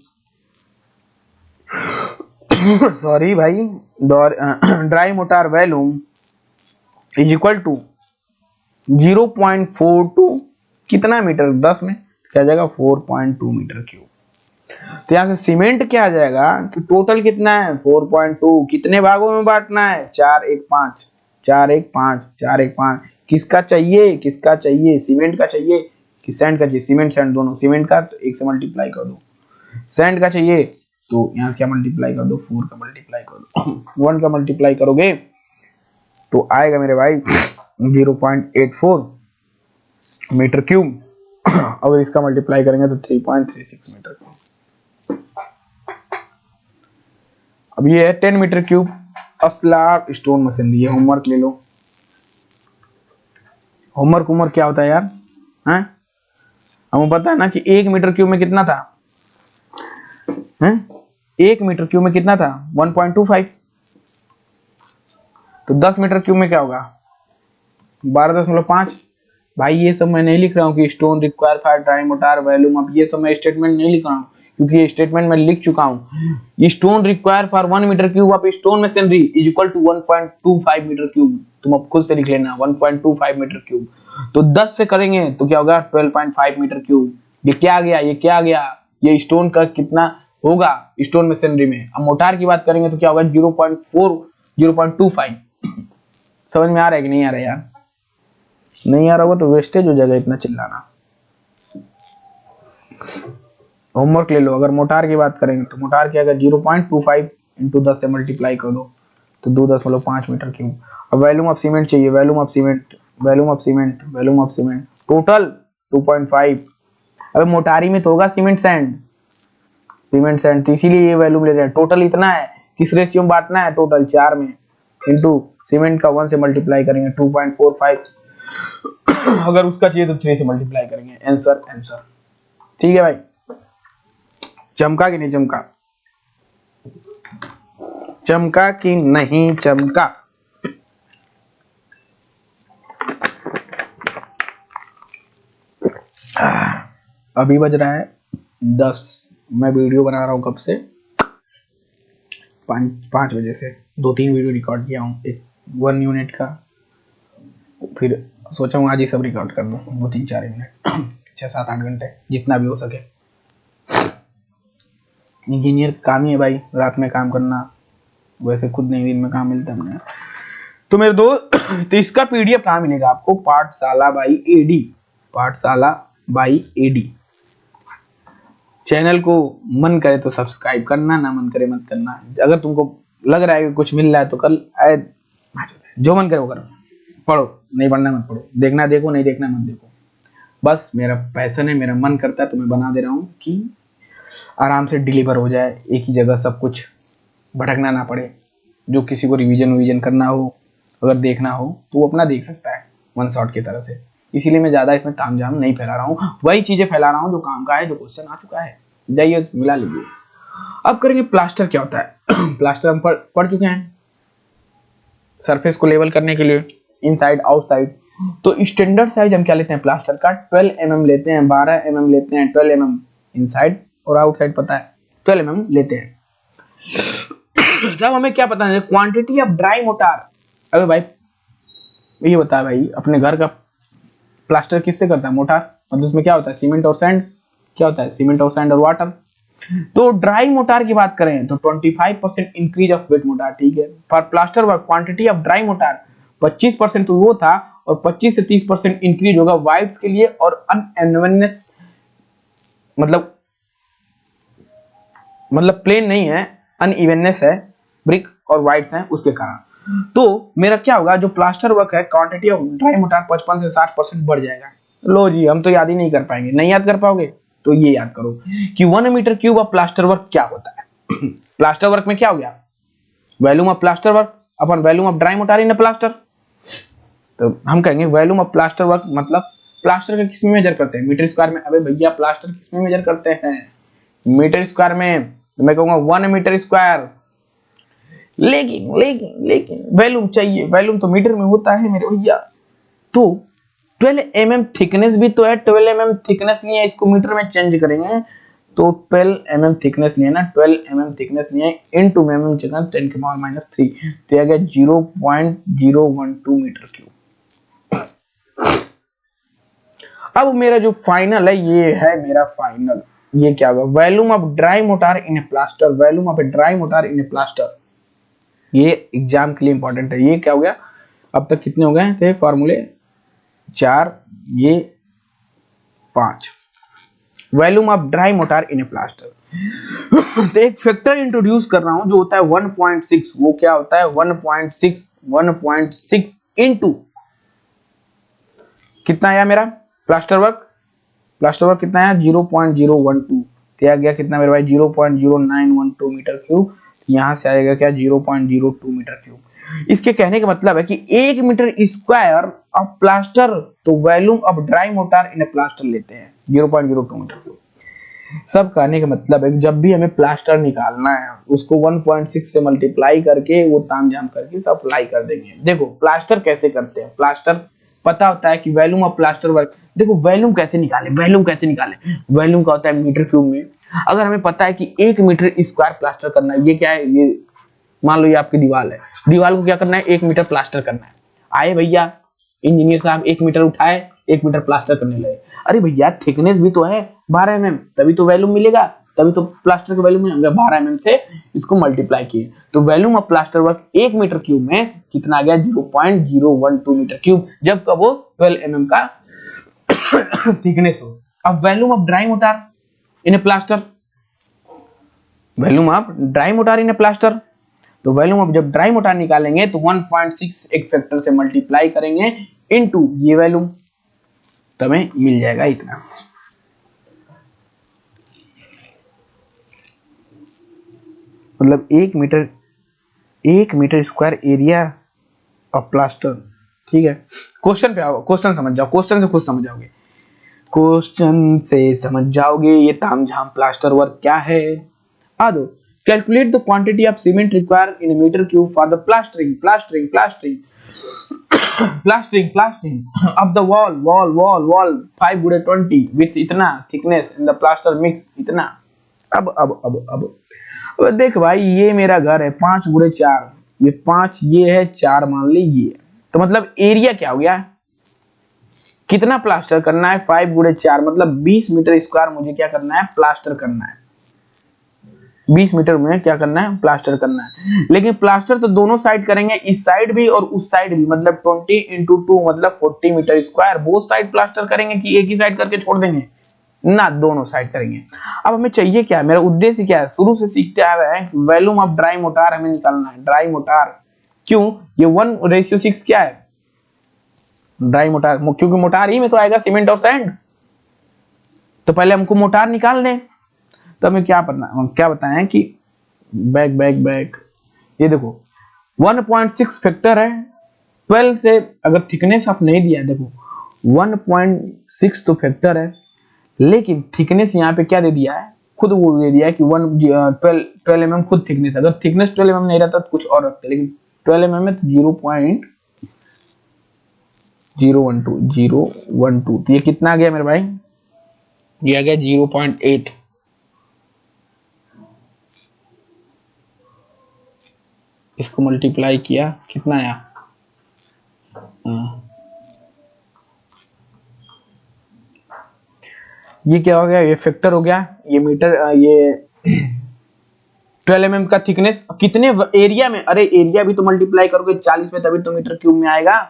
सॉरी भाई, dry mortar volume is equal to 0.42 कितना मीटर 10 में क्या आ जाएगा 4.2 मीटर क्यूब। तो यहां से सीमेंट क्या आ जाएगा कि टोटल कितना है 4.2, कितने भागों में बांटना है 4 1 5 4 1 5 4 1 5। किसका चाहिए किसका चाहिए? सीमेंट का चाहिए कि सैंड का चाहिए? सीमेंट सैंड दोनों। सीमेंट का तो 1 से मल्टीप्लाई कर दो, सैंड का चाहिए तो यहाँ क्या मल्टीप्लाई कर दो 4 का मल्टीप्लाई कर दो 1 का मल्टीप्लाई करोगे तो आएगा मेरे भाई 0.84 मीटर क्यूब। अगर इसका मल्टीप्लाई करेंगे तो 3.36 मीटर क्यूब। अब ये है 10 मीटर क्यूब असला स्टोन मशीनरी है। होमवर्क ले लो। होमवर्क क्या होता है यार? हैं हमें पता है ना कि 1 मीटर क्यूब में कितना था? हैं 1 मीटर क्यूब में कितना था 1.25। तो 10 मीटर क्यूब में क्या होगा 12.5। भाई ये सब मैं नहीं लिख रहा हूँ कि stone require for dry mortar volume. अब ये सब मैं स्टेटमेंट नहीं लिख रहा हूँ क्योंकि ये स्टेटमेंट मैं लिख चुका हूँ। Stone require for 1 metre cube of stone masonry is equal to 1.25 metre cube. तुम अब खुद से लिख लेना 1.25 मीटर क्यूब। तो 10 से करेंगे तो क्या होगा 12.5 मीटर क्यूब। ये क्या आ गया ये क्या आ गया? ये स्टोन का कितना होगा स्टोन मशीनरी में। अब मोटार की बात करेंगे तो क्या होगा 0.25। समझ में आ रहा है कि नहीं आ रहा है यार? नहीं आ रहा होगा तो वेस्टेज हो जाएगा इतना चिल्लाना। होमवर्क ले लो। अगर मोटार की बात करेंगे तो मोटार की अगर 0.25 इंटू 10 से मल्टीप्लाई कर दो तो 2.5 मीटर क्यूब। अब वैल्यूम ऑफ सीमेंट चाहिए, volume of cement volume of cement volume of cement total 2.5। अबे मोटारी में तो होगा सीमेंट सैंड तो इसीलिए ये वैल्यूम ले रहे हैं। टोटल इतना है, किस रेशियो में बांटना है टोटल 4 में, इंटू सीमेंट का 1 से मल्टीप्लाई करेंगे 2.45। अगर उसका चाहिए तो 3 से मल्टीप्लाई करेंगे। आंसर आंसर ठीक है भाई। चमका कि नहीं चमका? चमका कि नहीं चमका? अभी बज रहा है 10। मैं वीडियो बना रहा हूं कब से 5 बजे से। 2-3 वीडियो रिकॉर्ड किया हूँ, एक 1 यूनिट का, फिर सोचा हूँ आज ही सब रिकॉर्ड कर दूँ 2-3-4 यूनिट 6-7-8 घंटे जितना भी हो सके। इंजीनियर काम ही है भाई, रात में काम करना, वैसे खुद नहीं दिन में काम मिलता है अपने। तो मेरे दोस्त तो इसका पीडीएफ कहाँ मिलेगा आपको? पाठशाला बाई एडी, पाठशाला बाई एडी। चैनल को मन करे तो सब्सक्राइब करना, ना मन करे मत करना। अगर तुमको लग रहा है कि कुछ मिल रहा है तो कल जो मन करे वो करो, पढ़ो, नहीं पढ़ना मत पढ़ो, देखना देखो, नहीं देखना मत देखो। बस मेरा पैशन है, मेरा मन करता है तो मैं बना दे रहा हूँ कि आराम से डिलीवर हो जाए, एक ही जगह सब कुछ, भटकना ना पड़े। जो किसी को रिवीजन करना हो, अगर देखना हो तो वो अपना देख सकता है वन शॉट की तरह से। इसीलिए मैं ज्यादा इसमें तामझाम नहीं फैला रहा हूँ, वही चीजें फैला रहा हूँ जो काम का है, जो क्वेश्चन आ चुका है, जाइए मिला लीजिए। अब करेंगे प्लास्टर क्या होता है। प्लास्टर हम पढ़ चुके हैं, सरफेस को लेवल करने के लिए इनसाइड आउटसाइड। तो स्टैंडर्ड साइज हम क्या लेते हैं प्लास्टर का? 12 mm लेते हैं, 12 mm लेते हैं, 12 mm इनसाइड और आउटसाइड पता है 12 mm लेते हैं। तब हमें क्या पता है? Quantity of dry motor. अबे भाई ये बता भाई, अपने घर का प्लास्टर किससे करता है? मोटार। मतलब उसमें क्या होता है? सीमेंट और सैंड। क्या होता है? सीमेंट और सैंड और वाटर। तो ड्राई मोटार की बात करें तो 25% इंक्रीज ऑफ वेट मोटार, ठीक है। For plaster work quantity of dry motor 25% तो वो था, और 25 से 30% इंक्रीज होगा वाइड्स के लिए, और अनइवननेस मतलब प्लेन नहीं है, अनइवननेस है, ब्रिक और वाइड्स हैं उसके कारण। तो मेरा क्या होगा? जो प्लास्टर वर्क है क्वांटिटी ऑफ ड्राई मोटार 55 से 60% बढ़ जाएगा। लो जी, हम तो याद ही नहीं कर पाएंगे। नहीं याद कर पाओगे तो ये याद करो कि 1 metre cube of plaster work क्या होता है। प्लास्टर वर्क में क्या हो गया? वॉल्यूम ऑफ प्लास्टर वर्क अपन volume of dry mortar in plaster. तो हम कहेंगे वॉल्यूम ऑफ प्लास्टर वर्क मतलब प्लास्टर का किस में मेजर करते हैं? मीटर स्क्वायर में। अबे भैया प्लास्टर किस में मेजर करते हैं? मीटर स्क्वायर में। तो मैं कहूंगा 1 मीटर स्क्वायर। लेकिन वॉल्यूम चाहिए, वॉल्यूम तो मीटर में होता है मेरे भैया। तो 12 mm थिकनेस भी तो है, 12 mm थिकनेस नहीं है, इसको मीटर में चेंज करेंगे तो 12 mm थिकनेस नहीं है ना, 12 mm थिकनेस नहीं है, इनटू mm जगह 10⁻³ तो आ गया 0.012 मीटर क्यूब। अब मेरा जो फाइनल है ये है मेरा फाइनल। ये क्या होगा? Volume of dry mortar in A plaster, volume of a dry mortar in A plaster. ये एग्जाम के लिए इंपॉर्टेंट है। ये क्या हो गया? अब तक कितने हो गए थे फॉर्मूले? 4, ये 5। Volume of dry mortar in A plaster. तो एक फैक्टर इंट्रोड्यूस कर रहा हूं जो होता है 1.6। वो क्या होता है? 1.6 इंटू कितना आया मेरा प्लास्टर वर्क? प्लास्टर वर्क कितना आया? 0.012। दिया गया कितना मेरे भाई? 0.0912 मीटर क्यूब। यहां से आएगा क्या? 0.02 मीटर क्यूब। इसके कहने का मतलब है कि 1 मीटर स्क्वायर ऑफ प्लास्टर, तो volume of dry mortar in plaster लेते हैं 0.02 मीटर क्यूब। सब कहने का मतलब है कि जब भी हमें प्लास्टर निकालना है उसको 1.6 से मल्टीप्लाई करके वो तामझाम करके सब अप्लाई कर देंगे। देखो प्लास्टर कैसे करते हैं, प्लास्टर पता होता है कि वॉल्यूम ऑफ प्लास्टर वर्क। देखो वॉल्यूम कैसे निकाले? वॉल्यूम का होता है मीटर क्यूब में। अगर हमें पता है कि 1 मीटर स्क्वायर प्लास्टर करना है, ये क्या है? ये मान लो ये आपकी दीवार है, दीवार को क्या करना है? 1 मीटर प्लास्टर करना है। आए भैया इंजीनियर साहब 1 मीटर उठाए, 1 मीटर प्लास्टर करने लगे। अरे भैया थिकनेस भी तो है 12 mm, तभी तो वॉल्यूम मिलेगा, तभी तो प्लास्टर का वॉल्यूम मिलेगा। 12 mm से इसको मल्टीप्लाई किए तो volume of plaster work 1 metre cube में कितना आ गया? 0.012 मीटर क्यूब, जब का वो 12 mm का थिकनेस हो। अब volume of dry mortar in A plaster, volume of dry mortar in A plaster, तो वॉल्यूम ऑफ जब ड्राई मोटार निकालेंगे तो 1.6 एक फैक्टर से मल्टीप्लाई करेंगे इनटू ये वॉल्यूम, तमें मिल जाएगा इतना। मतलब 1 meter square area of plaster, ठीक है। क्वेश्चन पे आओ, क्वेश्चन समझ जाओ, क्वेश्चन से खुद समझ जाओगे, क्वेश्चन से समझ जाओगे ये तामझाम प्लास्टर वर्क क्या है। आ दो, calculate the quantity of cement required in metre cube for the plastering of the wall 5/20 with इतना thickness in the plaster mix इतना। अब देख भाई ये मेरा घर है 5/4, ये 5 ये है, 4 मान ली ये है। तो मतलब एरिया क्या हो गया, कितना प्लास्टर करना है, 5 गुणे 4 मतलब 20 मीटर स्क्वायर मुझे क्या करना है, प्लास्टर करना है। 20 मीटर में क्या करना है, प्लास्टर करना है। लेकिन प्लास्टर तो दोनों साइड करेंगे, इस साइड भी और उस साइड भी, मतलब 20 इंटू 2 मतलब 40 meter square. Both side plaster करेंगे कि एक ही साइड करके छोड़ देंगे ना, दोनों साइड करेंगे। अब हमें चाहिए क्या, मेरा उद्देश्य क्या है, शुरू से सीखते आ रहे हैं, वॉल्यूम ऑफ ड्राई मोटार हमें निकालना है। ड्राई मोटार क्यों, ये 1:6 क्या है, ड्राई मोटार, क्योंकि मोटार ही में तो आएगा सीमेंट और सैंड। तो पहले हमको मोटार निकाल दें। तो हमें क्या क्या बताएं कि बैक बैक बैक, ये देखो 1.6 फैक्टर है 12 से, अगर थिकनेस आप नहीं दिया है, देखो 1.6 तो फैक्टर है, लेकिन थिकनेस यहाँ पे क्या दे दिया है, खुद वो दे दिया है कि 12 mm खुद थिकनेस। अगर थिकनेस 12 mm नहीं रहता तो कुछ और रखते, लेकिन 12 mm है तो 0.012 तो ये कितना आ गया मेरे भाई, ये आ गया 0.8। इसको मल्टीप्लाई किया कितना आया, ये क्या हो गया, ये फैक्टर हो गया, ये मीटर, ये 12 mm का थिकनेस कितने एरिया में, अरे एरिया भी तो मल्टीप्लाई करोगे 40 में तभी तो मीटर क्यूब में आएगा।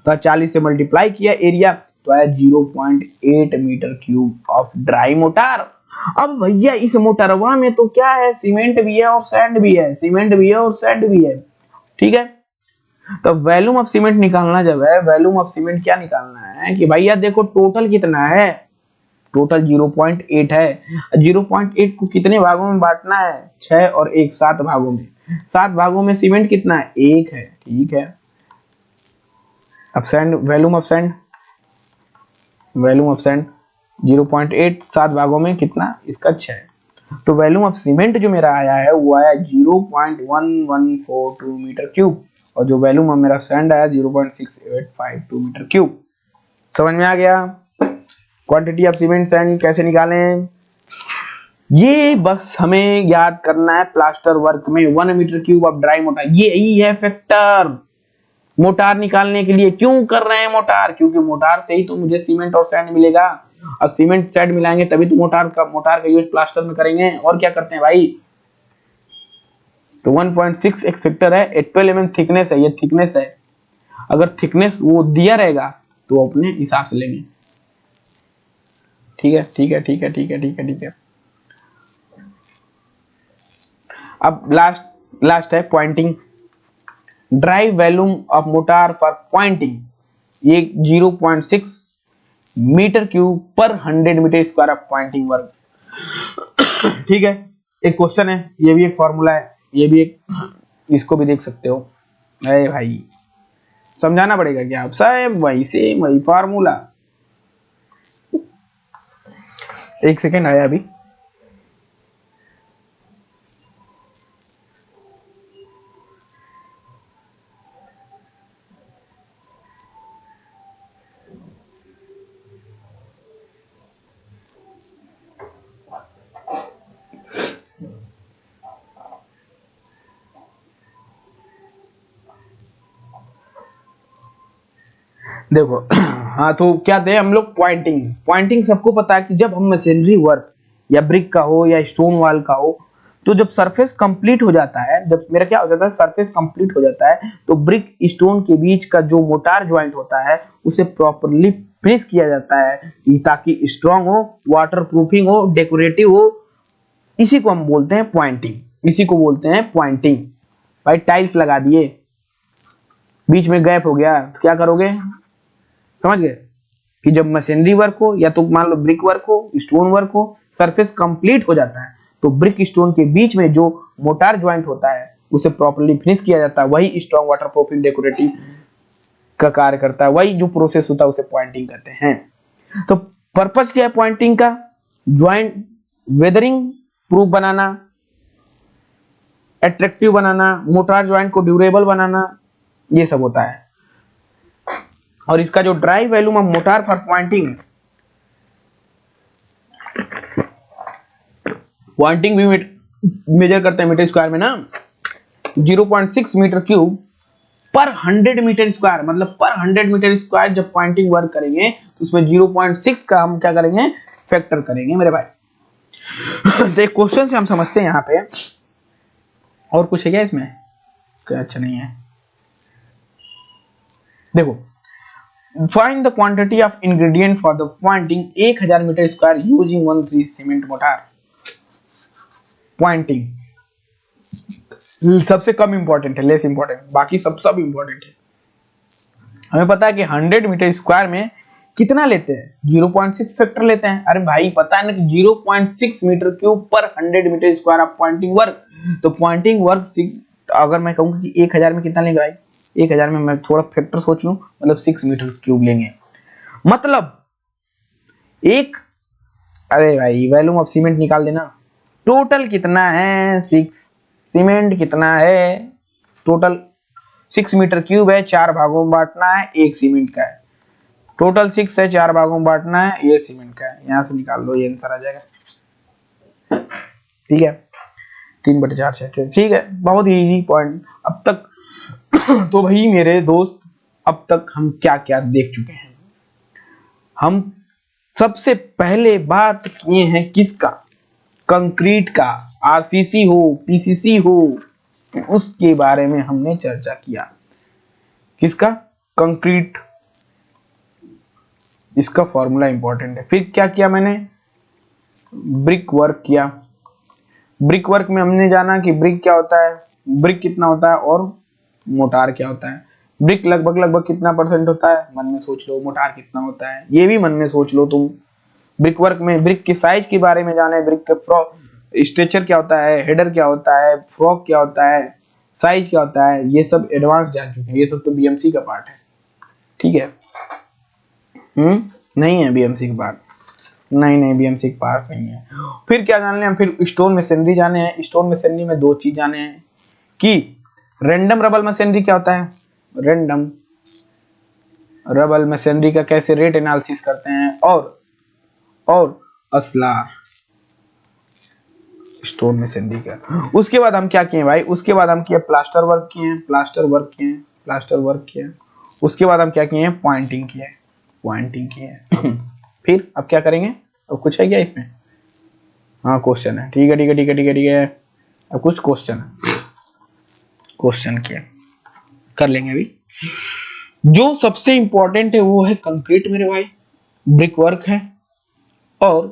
तो 40 से मल्टीप्लाई किया एरिया तो आया 0.8 meter cube of dry mortar. अब भैया इस मोटरवा में तो क्या है, सीमेंट भी है और सैंड भी है, सीमेंट भी है और सैंड भी है, ठीक है। तो वॉल्यूम ऑफ सीमेंट निकालना जब है, वॉल्यूम ऑफ सीमेंट क्या निकालना है कि भैया देखो टोटल कितना है, टोटल 0.8 है। 0.8 को कितने भागों में बांटना है, 6 और 1 7 भागों में। 7 भागों में सीमेंट कितना है, 1 है, ठीक है। अब sand, volume of sand, volume of sand 0.8 7 भागों में कितना, इसका 6। तो वॉल्यूम ऑफ सीमेंट जो मेरा आया है वो आया 0.1142 मीटर क्यूब, और जो वॉल्यूम ऑफ मेरा सैंड आया 0.6852 मीटर क्यूब। समझ में आ गया क्वांटिटी ऑफ सीमेंट सैंड कैसे निकालें। ये बस हमें याद करना है, प्लास्टर वर्क में 1 metre cube of dry mortar, ये ही है फैक्टर मोटार निकालने के लिए। क्यों कर रहे हैं मोटार, क्योंकि मोटार से ही तो मुझे सीमेंट और सैंड मिलेगा, और सीमेंट सैंड मिलाएंगे तभी तो मोटार का यूज प्लास्टर में करेंगे। और क्या करते हैं भाई, तो 1.6 एक फैक्टर है, 12 mm थिकनेस है, ये थिकनेस है। अगर थिकनेस वो दिया रहेगा तो अपने हिसाब से लेंगे, ठीक है ठीक है ठीक है ठीक है ठीक है ठीक है। अब लास्ट है pointing. Dry volume of mortar for pointing, ये 0.6 मीटर क्यूब पर 100 meter square of pointing work, ठीक है। एक क्वेश्चन है, ये भी एक फॉर्मूला है, ये भी एक, इसको भी देख सकते हो। अरे भाई समझाना पड़ेगा क्या आप साहब, वही से वही फॉर्मूला। एक सेकेंड आया अभी। देखो हाँ, तो क्या थे हम लोग, पॉइंटिंग सबको पता है कि जब हम मशीनरी वर्क या ब्रिक का हो या स्टोन वॉल का हो, तो जब सरफेस कंप्लीट हो जाता है, जब मेरा क्या हो जाता है, सरफेस कंप्लीट हो जाता है, तो ब्रिक स्टोन के बीच का जो मोटार ज्वाइंट होता है उसे प्रॉपरली फिनिश किया जाता है ताकि स्ट्रॉन्ग हो, वाटर प्रूफिंग हो, डेकोरेटिव हो। इसी को हम बोलते हैं पॉइंटिंग, इसी को बोलते हैं पॉइंटिंग। भाई टाइल्स लगा दिए, बीच में गैप हो गया तो क्या करोगे, समझ गए कि जब मशीनरी वर्क हो या तो मान लो ब्रिक वर्क हो, स्टोन वर्क हो, सरफेस कंप्लीट हो जाता है तो ब्रिक स्टोन के बीच में जो मोटार ज्वाइंट होता है उसे प्रॉपर्ली फिनिश किया जाता है, वही स्ट्रॉन्ग वाटर प्रूफिंग डेकोरेटिव का कार्य करता है, वही जो प्रोसेस होता है उसे पॉइंटिंग कहते हैं। तो पर्पस क्या है पॉइंटिंग का, ज्वाइंट वेदरिंग प्रूफ बनाना, अट्रैक्टिव बनाना, मोटार ज्वाइंट को ड्यूरेबल बनाना, ये सब होता है। और इसका जो dry volume of mortar for pointing, pointing भी मेजर करते हैं मीटर स्क्वायर में ना, 0.6 मीटर क्यूब पर 100 मीटर स्क्वायर, मतलब पर 100 मीटर स्क्वायर जब पॉइंटिंग वर्क करेंगे तो उसमें 0.6 का हम क्या करेंगे, फैक्टर करेंगे मेरे भाई। तो एक क्वेश्चन से हम समझते हैं यहाँ पे, और कुछ है क्या इसमें, क्या अच्छा नहीं है। देखो, find the quantity of ingredient for the pointing 1000 meter square using 1 cement mortar. Pointing सबसे कम इंपॉर्टेंट है, लेस इंपॉर्टेंट, बाकी सब इंपॉर्टेंट है। हमें पता है कि 100 मीटर स्क्वायर में कितना लेते हैं, 0.6 फैक्टर लेते हैं। अरे भाई पता है ना कि 0.6 मीटर क्यूब पर 100 meter square of pointing work, तो पॉइंटिंग वर्क अगर मैं कहूंगा कि 1000 में कितना लेंगे भाई, 1000 में मैं थोड़ा फैक्टर सोच लूं, मतलब 6 मीटर क्यूब लेंगे, मतलब एक, अरे भाई वॉल्यूम ऑफ सीमेंट निकाल देना, टोटल कितना है 6, सीमेंट कितना है टोटल 6 मीटर क्यूब है, 4 भागों में बांटना है, 1 सीमेंट का है, टोटल 6 है, 4 भागों में बांटना है, ये सीमेंट का है, यहां से निकाल लो, ये आंसर आ जाएगा। ठीक है, 3/4 6, ठीक है, बहुत ही इजी पॉइंट अब तक। तो भाई मेरे दोस्त, अब तक हम क्या क्या देख चुके हैं। हम सबसे पहले बात किए हैं किसका, कंक्रीट का, आरसीसी हो पीसीसी हो, उसके बारे में हमने चर्चा किया। किसका, कंक्रीट, इसका फॉर्मूला इंपॉर्टेंट है। फिर क्या किया मैंने, ब्रिक वर्क किया। ब्रिक वर्क में हमने जाना कि ब्रिक क्या होता है, ब्रिक कितना होता है, और मोटार क्या होता है। ब्रिक लगभग कितना परसेंट होता है, मन में सोच लो, मोटार कितना होता है ये भी मन में सोच लो तुम। ब्रिक वर्क में ब्रिक की साइज के बारे में जाने, ब्रिक के स्ट्रेचर क्या होता है, हेडर क्या होता है, फ्रॉक क्या होता है, साइज क्या होता है, ये सब एडवांस जान चुके हैं, ये सब तो बीएमसी का पार्ट है। ठीक है, नहीं है बीएमसी का पार्ट, नहीं बीएमसी का पार्ट नहीं है। फिर क्या जान लें हम, फिर स्टोन मशीनरी जाने हैं। स्टोन मशीनरी में 2 चीज जाने हैं कि रैंडम रबल मशीनरी क्या होता है, रैंडम रबल मशीनरी का कैसे रेट एनालिसिस करते हैं, और असलार स्टोन मशीनरी का। उसके बाद हम क्या किए भाई, उसके बाद हम किए प्लास्टर वर्क किए, उसके बाद हम क्या किए, पॉइंटिंग किए। फिर अब क्या करेंगे, अब कुछ है क्या इसमें, हाँ क्वेश्चन है, ठीक है। अब कुछ क्वेश्चन किए कर लेंगे अभी। जो सबसे इंपॉर्टेंट है वो है कंक्रीट मेरे भाई, ब्रिक वर्क है और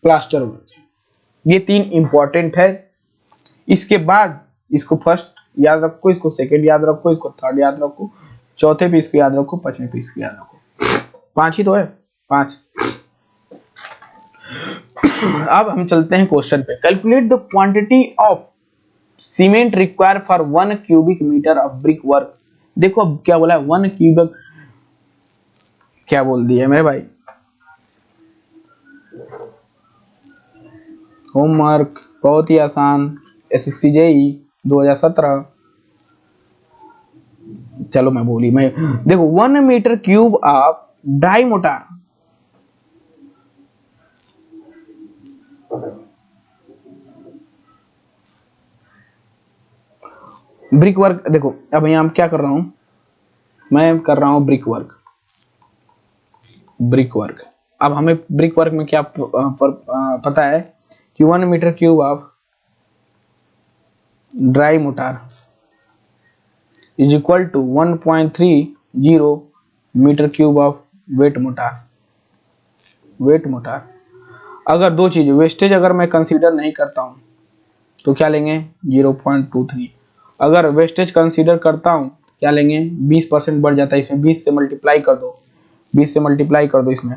प्लास्टर वर्क है, ये 3 इंपॉर्टेंट है। इसके बाद इसको फर्स्ट याद रखो, इसको सेकंड याद रखो, इसको थर्ड याद रखो, चौथे पीस को याद रखो, 5वें पीस को याद रखो। 5 ही तो है, 5। अब हम चलते हैं क्वेश्चन पे। Calculate the quantity of cement require for 1 cubic meter of brick work. देखो अब क्या बोला है, 1 क्यूबिक, क्या बोल दिया मेरे भाई, होमवर्क बहुत ही आसान, एसएससी जेईई 2017। चलो मैं देखो 1 metre cube of dry mortar, brick work. देखो अब यहाँ क्या कर रहा हूं, मैं कर रहा हूं ब्रिक वर्क। अब हमें ब्रिक वर्क में क्या पता है कि 1 metre cube of dry mortar is equal to 1.30 metre cube of wet mortar. अगर 2 चीज, वेस्टेज अगर मैं कंसीडर नहीं करता हूं तो क्या लेंगे, 0.23। अगर वेस्टेज कंसीडर करता हूं क्या लेंगे, 20% बढ़ जाता है इसमें, 20 से मल्टीप्लाई कर दो इसमें,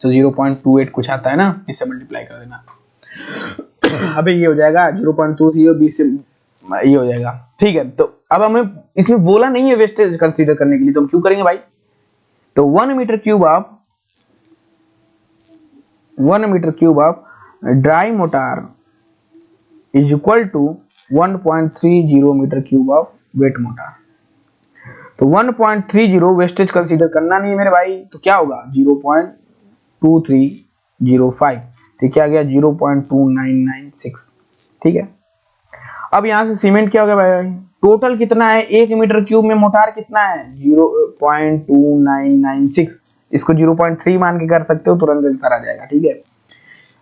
तो 0.28 कुछ आता है ना, इससे मल्टीप्लाई कर देना। अबे ये हो जाएगा 0.20, 20 से ये हो जाएगा। ठीक है, तो अब हमें इसमें बोला नहीं है वेस्टेज कंसीडर करने के लिए, तो हम क्यों करेंगे भाई। तो 1 metre cube of dry mortar is equal to 1.30 metre cube of wet mortar. तो 1.30 वेस्टेज कंसीडर करना नहीं है मेरे भाई, तो क्या होगा 0.2305, ठीक है, आ गया 0.2996। ठीक है, अब यहाँ से सीमेंट क्या हो गया भाई, टोटल कितना है 1 मीटर क्यूब में मोटार कितना है 0.2996, इसको 0.3 मान के कर सकते हो, तुरंत आंसर आ जाएगा। ठीक है,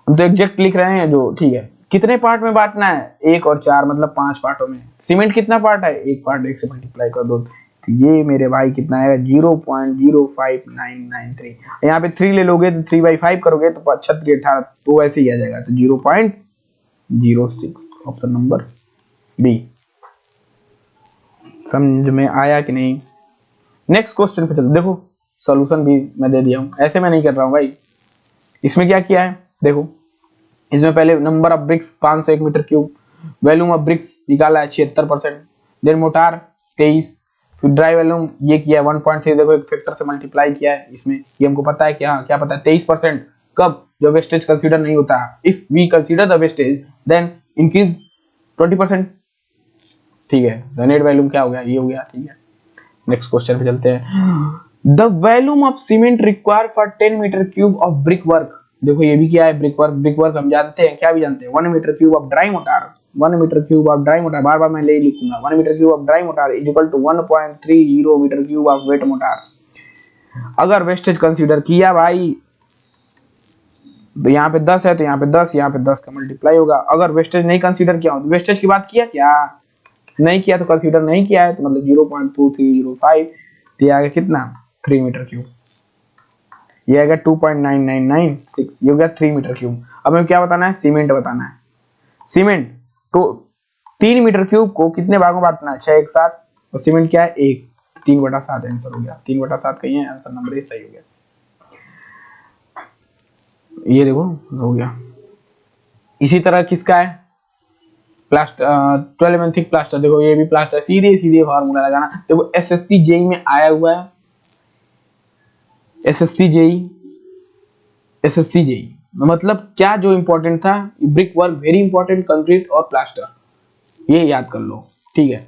हम तो एग्जैक्ट लिख रहे हैं जो। ठीक है, कितने पार्ट में बांटना है 1 और 4 मतलब 5 पार्टों में। सीमेंट कितना पार्ट है, 1 पार्ट, 1 से मल्टीप्लाई कर दो, तो ये मेरे भाई कितना आएगा 0.05993। यहाँ पे 3 ले लोगे तो 3/5 करोगे तो 36 18, तो ऐसे ही आ जाएगा, तो 0.06, ऑप्शन नंबर बी। समझ में आया कि नहीं? नेक्स्ट क्वेश्चन पे चलो। देखो सॉल्यूशन भी मैं दे दिया हूँ, ऐसे मैं नहीं कर रहा हूँ भाई। इसमें क्या किया है देखो, इसमें पहले number of bricks 501 meter cube, volume of bricks निकाला है 76%, देन मोटार 23, फिर ड्राई वॉल्यूम ये किया है 1.3, देखो एक फैक्टर से मल्टीप्लाई किया है इसमें, ये हमको पता है कि हाँ क्या पता है 23%, कब, जब वेस्टेज कंसीडर नहीं होता। If we consider the wastage then increase 20%। ठीक है, द नेट वॉल्यूम क्या हो गया, ये हो गया। ठीक है, नेक्स्ट क्वेश्चन पे चलते हैं। The volume of cement required for 10 metre cube of brick work, देखो ये भी क्या है ब्रिक वर्क। ब्रिक वर्क हम जानते हैं, क्या भी जानते हैं, 1 metre cube of dry mortar, 1 metre cube of dry mortar, बार बार मैं ले लिखूंगा, 1 metre cube of dry mortar is equal to 1.30 metre cube of wet mortar. अगर वेस्टेज कंसीडर किया भाई तो यहाँ पे 10 है, तो यहाँ पे 10, यहाँ पे 10 का मल्टीप्लाई होगा। अगर वेस्टेज नहीं कंसीडर किया हो, तो वेस्टेज की बात किया क्या नहीं किया, तो कंसीडर नहीं किया है, तो मतलब 0.2305, तो ये आएगा कितना 3 मीटर क्यूब, ये आएगा 2.9996, ये हो गया 3 मीटर क्यूब। अब हमें क्या बताना है, सीमेंट बताना है। सीमेंट तो 3 मीटर क्यूब को कितने भागों में बांटना है, 6 एक साथ, और सीमेंट क्या है 1, 3/7 आंसर हो गया। 3/7 कहीं है, आंसर नंबर ए सही हो गया। ये देखो हो गया। इसी तरह किसका है, प्लास्टर 12 mm थिक प्लास्टर, देखो ये भी प्लास्टर, सीधे सीधे फार्मूला लगाना। देखो एसएससी जेई में आया हुआ है, एसएससी जेई मतलब क्या जो इंपॉर्टेंट था, brick work very important, concrete और प्लास्टर, ये याद कर लो। ठीक है,